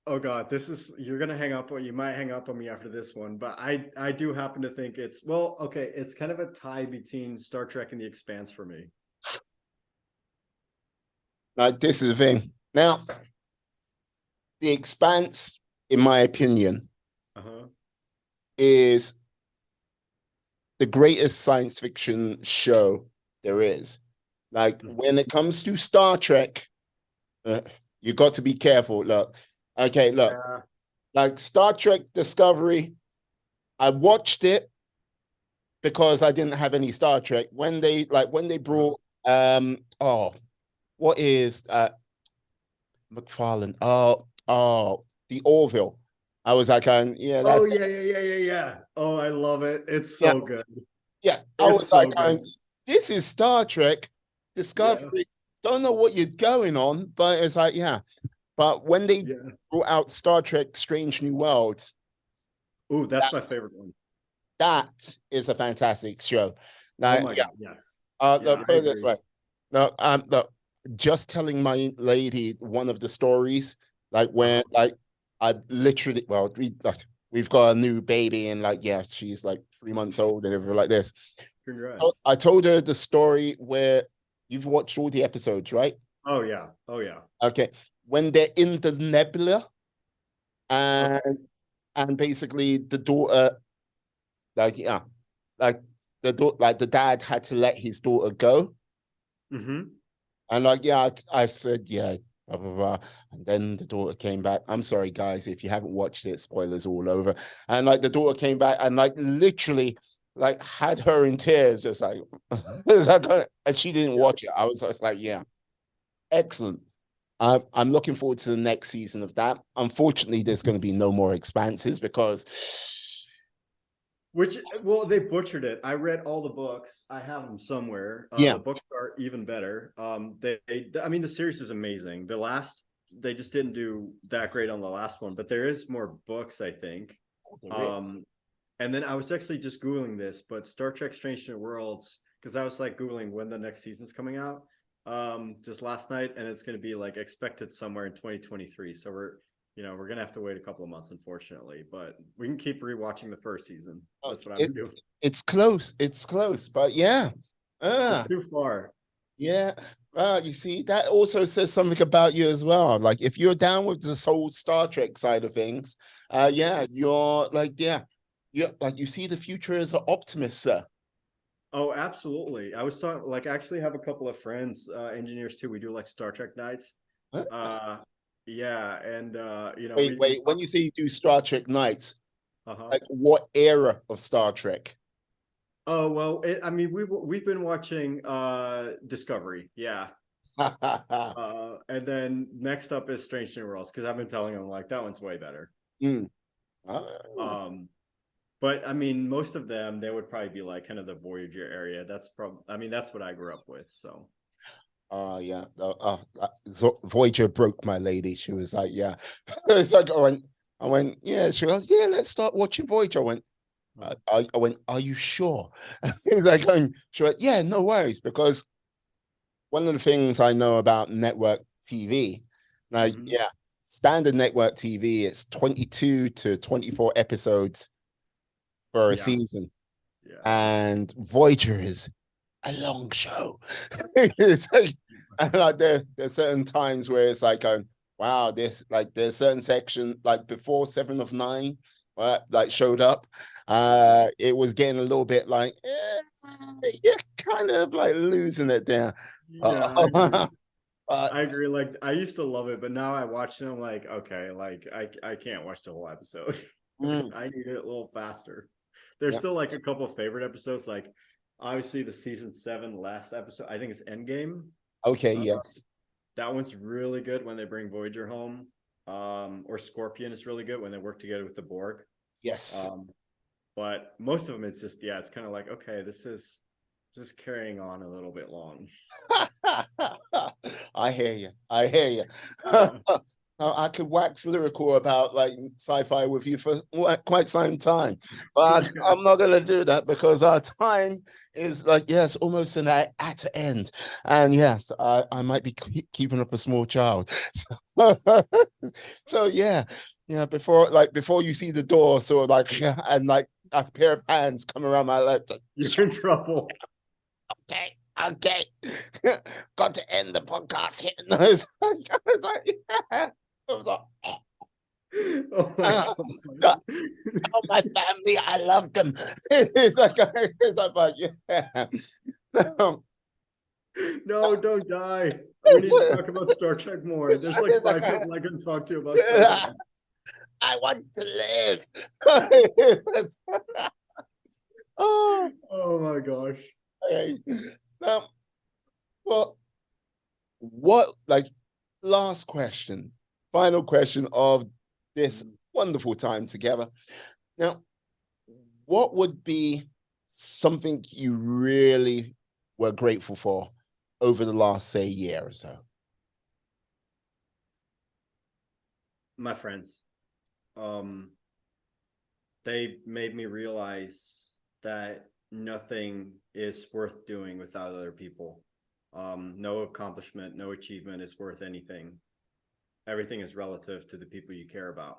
[SPEAKER 2] oh God, you're gonna hang up, or you might hang up on me after this one, but I do happen to think it's, well, okay, it's kind of a tie between Star Trek and The Expanse for me.
[SPEAKER 1] Like this is the thing. Now, The Expanse, in my opinion,
[SPEAKER 2] Uh-huh.
[SPEAKER 1] is the greatest science fiction show there is. Like when it comes to Star Trek, uh, you got to be careful. Look, okay, look,
[SPEAKER 2] Yeah.
[SPEAKER 1] like Star Trek Discovery, I watched it because I didn't have any Star Trek. When they
[SPEAKER 2] Uh-huh.
[SPEAKER 1] brought oh, what is McFarlane? The Orville. I was like, yeah,
[SPEAKER 2] Oh
[SPEAKER 1] that's
[SPEAKER 2] yeah, yeah, yeah, yeah, yeah. Oh, I love it. It's
[SPEAKER 1] yeah,
[SPEAKER 2] so good.
[SPEAKER 1] yeah. I was
[SPEAKER 2] It's
[SPEAKER 1] like,
[SPEAKER 2] so good.
[SPEAKER 1] this is Star Trek
[SPEAKER 2] Yeah.
[SPEAKER 1] Discovery. Don't know what you're going on, but it's like, yeah. But when they
[SPEAKER 2] Yeah.
[SPEAKER 1] brought out Star Trek Strange New Worlds,
[SPEAKER 2] Oh, that's
[SPEAKER 1] that,
[SPEAKER 2] my favorite one.
[SPEAKER 1] that is a fantastic show.
[SPEAKER 2] Oh
[SPEAKER 1] Now,
[SPEAKER 2] my
[SPEAKER 1] yeah,
[SPEAKER 2] God, yes. Yeah,
[SPEAKER 1] look,
[SPEAKER 2] I
[SPEAKER 1] put it this
[SPEAKER 2] agree.
[SPEAKER 1] way. No, look, just telling my lady one of the stories, like when,
[SPEAKER 2] Uh-huh.
[SPEAKER 1] like, I literally, well, we've got a new baby, and like, yeah, she's like 3 months old and everything like this. So
[SPEAKER 2] Congrats.
[SPEAKER 1] I told her the story where you've watched all the episodes, right?
[SPEAKER 2] Oh yeah. Oh yeah.
[SPEAKER 1] Okay, when they're in the nebula,
[SPEAKER 2] Okay.
[SPEAKER 1] and basically the daughter, like, yeah, like like the dad had to let his daughter go.
[SPEAKER 2] Mm-hmm.
[SPEAKER 1] And like, yeah, I said, yeah, blah, blah, blah. And then the daughter came back. I'm sorry, guys, if you haven't watched it, spoilers all over. And like the daughter came back and like literally like had her in tears, just like, and she didn't
[SPEAKER 2] Yep.
[SPEAKER 1] watch it. I was just like, yeah, excellent. I'm looking forward to the next season of that. Unfortunately, there's going to be no more expanses because,
[SPEAKER 2] Which, well, they butchered it. I read all the books. I have them somewhere.
[SPEAKER 1] yeah,
[SPEAKER 2] The books are even better. I mean, the series is amazing. They just didn't do that great on the last one, but there is more books, I think.
[SPEAKER 1] there is.
[SPEAKER 2] Um, and then I was actually just Googling this, but Star Trek Strange New Worlds, because I was like Googling when the next season's coming out, just last night, and it's going to be like expected somewhere in 2023. So we're gonna have to wait a couple of months, unfortunately, but we can keep rewatching the first season. That's what I'm doing.
[SPEAKER 1] It's close. It's close, but yeah.
[SPEAKER 2] It's too far.
[SPEAKER 1] Yeah. You see, that also says something about you as well. Like if you're down with this whole Star Trek side of things, yeah, you're like, yeah, you're like you see the future as an optimist, sir.
[SPEAKER 2] Oh, absolutely. I was talking like I actually have a couple of friends, engineers too. We do like Star Trek nights.
[SPEAKER 1] Huh?
[SPEAKER 2] Uh yeah, and we
[SPEAKER 1] Wait. When
[SPEAKER 2] talk.
[SPEAKER 1] you say you do Star Trek nights,
[SPEAKER 2] Uh-huh.
[SPEAKER 1] like what era of Star Trek?
[SPEAKER 2] Oh, well, I mean we've been watching Discovery. Yeah. And then next up is Strange New Worlds because I've been telling them like that one's way better.
[SPEAKER 1] Mm. Oh.
[SPEAKER 2] Um but I mean most of them they would probably be like kind of the Voyager area. That's probably I mean that's what I grew up with. So
[SPEAKER 1] Yeah. Voyager broke my lady. She was like, yeah. It's like I went, yeah. She goes, yeah. Let's start watching Voyager. I went, I went, are you sure? They're going, she went, yeah, no worries. Because one of the things I know about network TV, like,
[SPEAKER 2] mhm.
[SPEAKER 1] yeah, standard network TV, it's 22 to 24 episodes for a
[SPEAKER 2] Yeah,
[SPEAKER 1] season.
[SPEAKER 2] yeah.
[SPEAKER 1] And Voyager is a long show. It's like, and like there's certain times where it's like going, wow, this like there's certain section like before 7 of 9 like showed up. It was getting a little bit like you're kind of like losing it there.
[SPEAKER 2] Yeah, I agree.
[SPEAKER 1] Uh,
[SPEAKER 2] I agree. Like I used to love it, but now I watch it, I'm like, okay, like I can't watch the whole episode.
[SPEAKER 1] mm,
[SPEAKER 2] I need it a little faster. There's
[SPEAKER 1] yeah.
[SPEAKER 2] still like a couple of favorite episodes, like obviously the season 7 last episode. I think it's Endgame.
[SPEAKER 1] Okay.
[SPEAKER 2] Uh,
[SPEAKER 1] Yes.
[SPEAKER 2] that one's really good when they bring Voyager home. Or Scorpion is really good when they work together with the Borg.
[SPEAKER 1] Yes.
[SPEAKER 2] Um, but most of them, it's just yeah, it's kind of like okay, this is carrying on a little bit long.
[SPEAKER 1] I hear you. I hear you.
[SPEAKER 2] Yeah.
[SPEAKER 1] I could wax lyrical about like sci-fi with you for quite some time, but I'm not going to do that because our time is like yes, almost at an end, and yes, I might be keeping up a small child. So, so yeah, yeah. Before you see the door, sort of like and like a pair of hands come around my left.
[SPEAKER 2] You're in trouble.
[SPEAKER 1] Okay, okay. Got to end the podcast hitting those. I was like,
[SPEAKER 2] Oh my
[SPEAKER 1] oh,
[SPEAKER 2] god.
[SPEAKER 1] my family, I love them. It's like yeah. No,
[SPEAKER 2] No, don't die. We need to talk about Star Trek more. There's like
[SPEAKER 1] it's like,
[SPEAKER 2] 5 people I can talk to about Star Trek.
[SPEAKER 1] I want to live. Oh,
[SPEAKER 2] Oh my gosh.
[SPEAKER 1] okay. Now, well, what like last question, final question of this wonderful time together. Now, what would be something you really were grateful for over the last, say, year or so?
[SPEAKER 2] My friends. Um, they made me realize that nothing is worth doing without other people. No accomplishment, no achievement is worth anything. Everything is relative to the people you care about.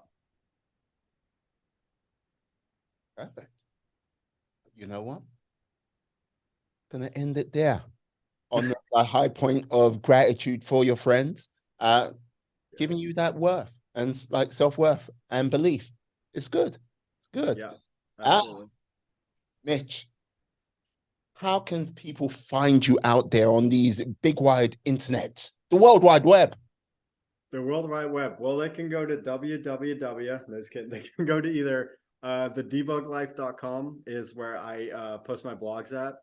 [SPEAKER 1] Perfect. You know what? Gonna end it there on the high point of gratitude for your friends, giving you that worth and like self-worth and belief. It's good. It's good.
[SPEAKER 2] Yeah,
[SPEAKER 1] Uh,
[SPEAKER 2] absolutely.
[SPEAKER 1] Mitch, how can people find you out there on these big wide internets, the World Wide Web?
[SPEAKER 2] The World Wide Web. Well, they can go to www. No, just kidding. They can go to either thedebuglife.com is where I post my blogs at.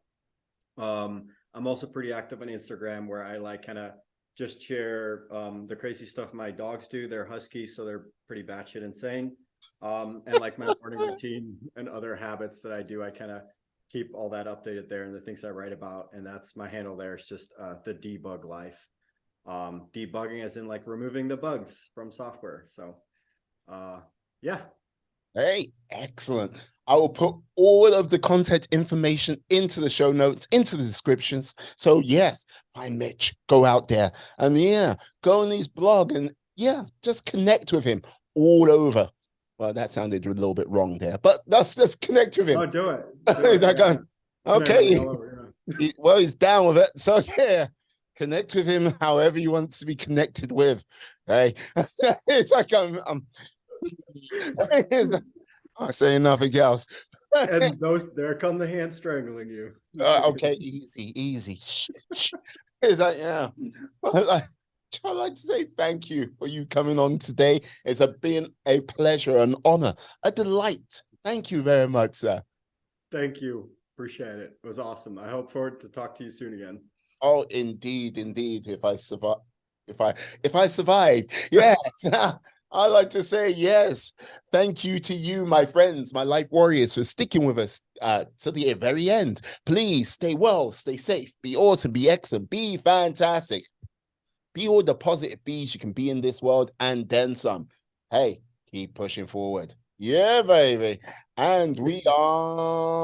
[SPEAKER 2] I'm also pretty active on Instagram where I like kind of just share the crazy stuff my dogs do. They're husky, so they're pretty batshit insane. And like my morning routine and other habits that I do, I kind of keep all that updated there and the things I write about. And that's my handle there. It's just the debug life. Debugging as in like removing the bugs from software. So yeah.
[SPEAKER 1] Hey, excellent. I will put all of the content information into the show notes, into the descriptions. So yes, find Mitch, go out there and yeah, go on these blog and Yeah, just connect with him all over. Well, that sounded a little bit wrong there, but let's just connect with him.
[SPEAKER 2] Oh, do it. Do
[SPEAKER 1] He's
[SPEAKER 2] it.
[SPEAKER 1] like
[SPEAKER 2] Yeah.
[SPEAKER 1] going,
[SPEAKER 2] Connect me
[SPEAKER 1] okay.
[SPEAKER 2] all over. Yeah.
[SPEAKER 1] Well, he's down with it. So yeah, connect with him however you want to be connected with. Hey, it's like I'm saying nothing else.
[SPEAKER 2] And there come the hand strangling you.
[SPEAKER 1] Okay, easy. It's like, yeah. I like to say thank you for you coming on today. Been a pleasure, an honor, a delight. Thank you very much, sir.
[SPEAKER 2] Thank you. Appreciate it. It was awesome. I hope forward to talk to you soon again.
[SPEAKER 1] Oh, indeed. If I survive, if I survive, yes. I like to say yes. Thank you to you, my friends, my life warriors, for sticking with us to the very end. Please stay well, stay safe, be awesome, be excellent, be fantastic. Be all the positive bees you can be in this world and then some. Hey, keep pushing forward. Yeah, baby. And we are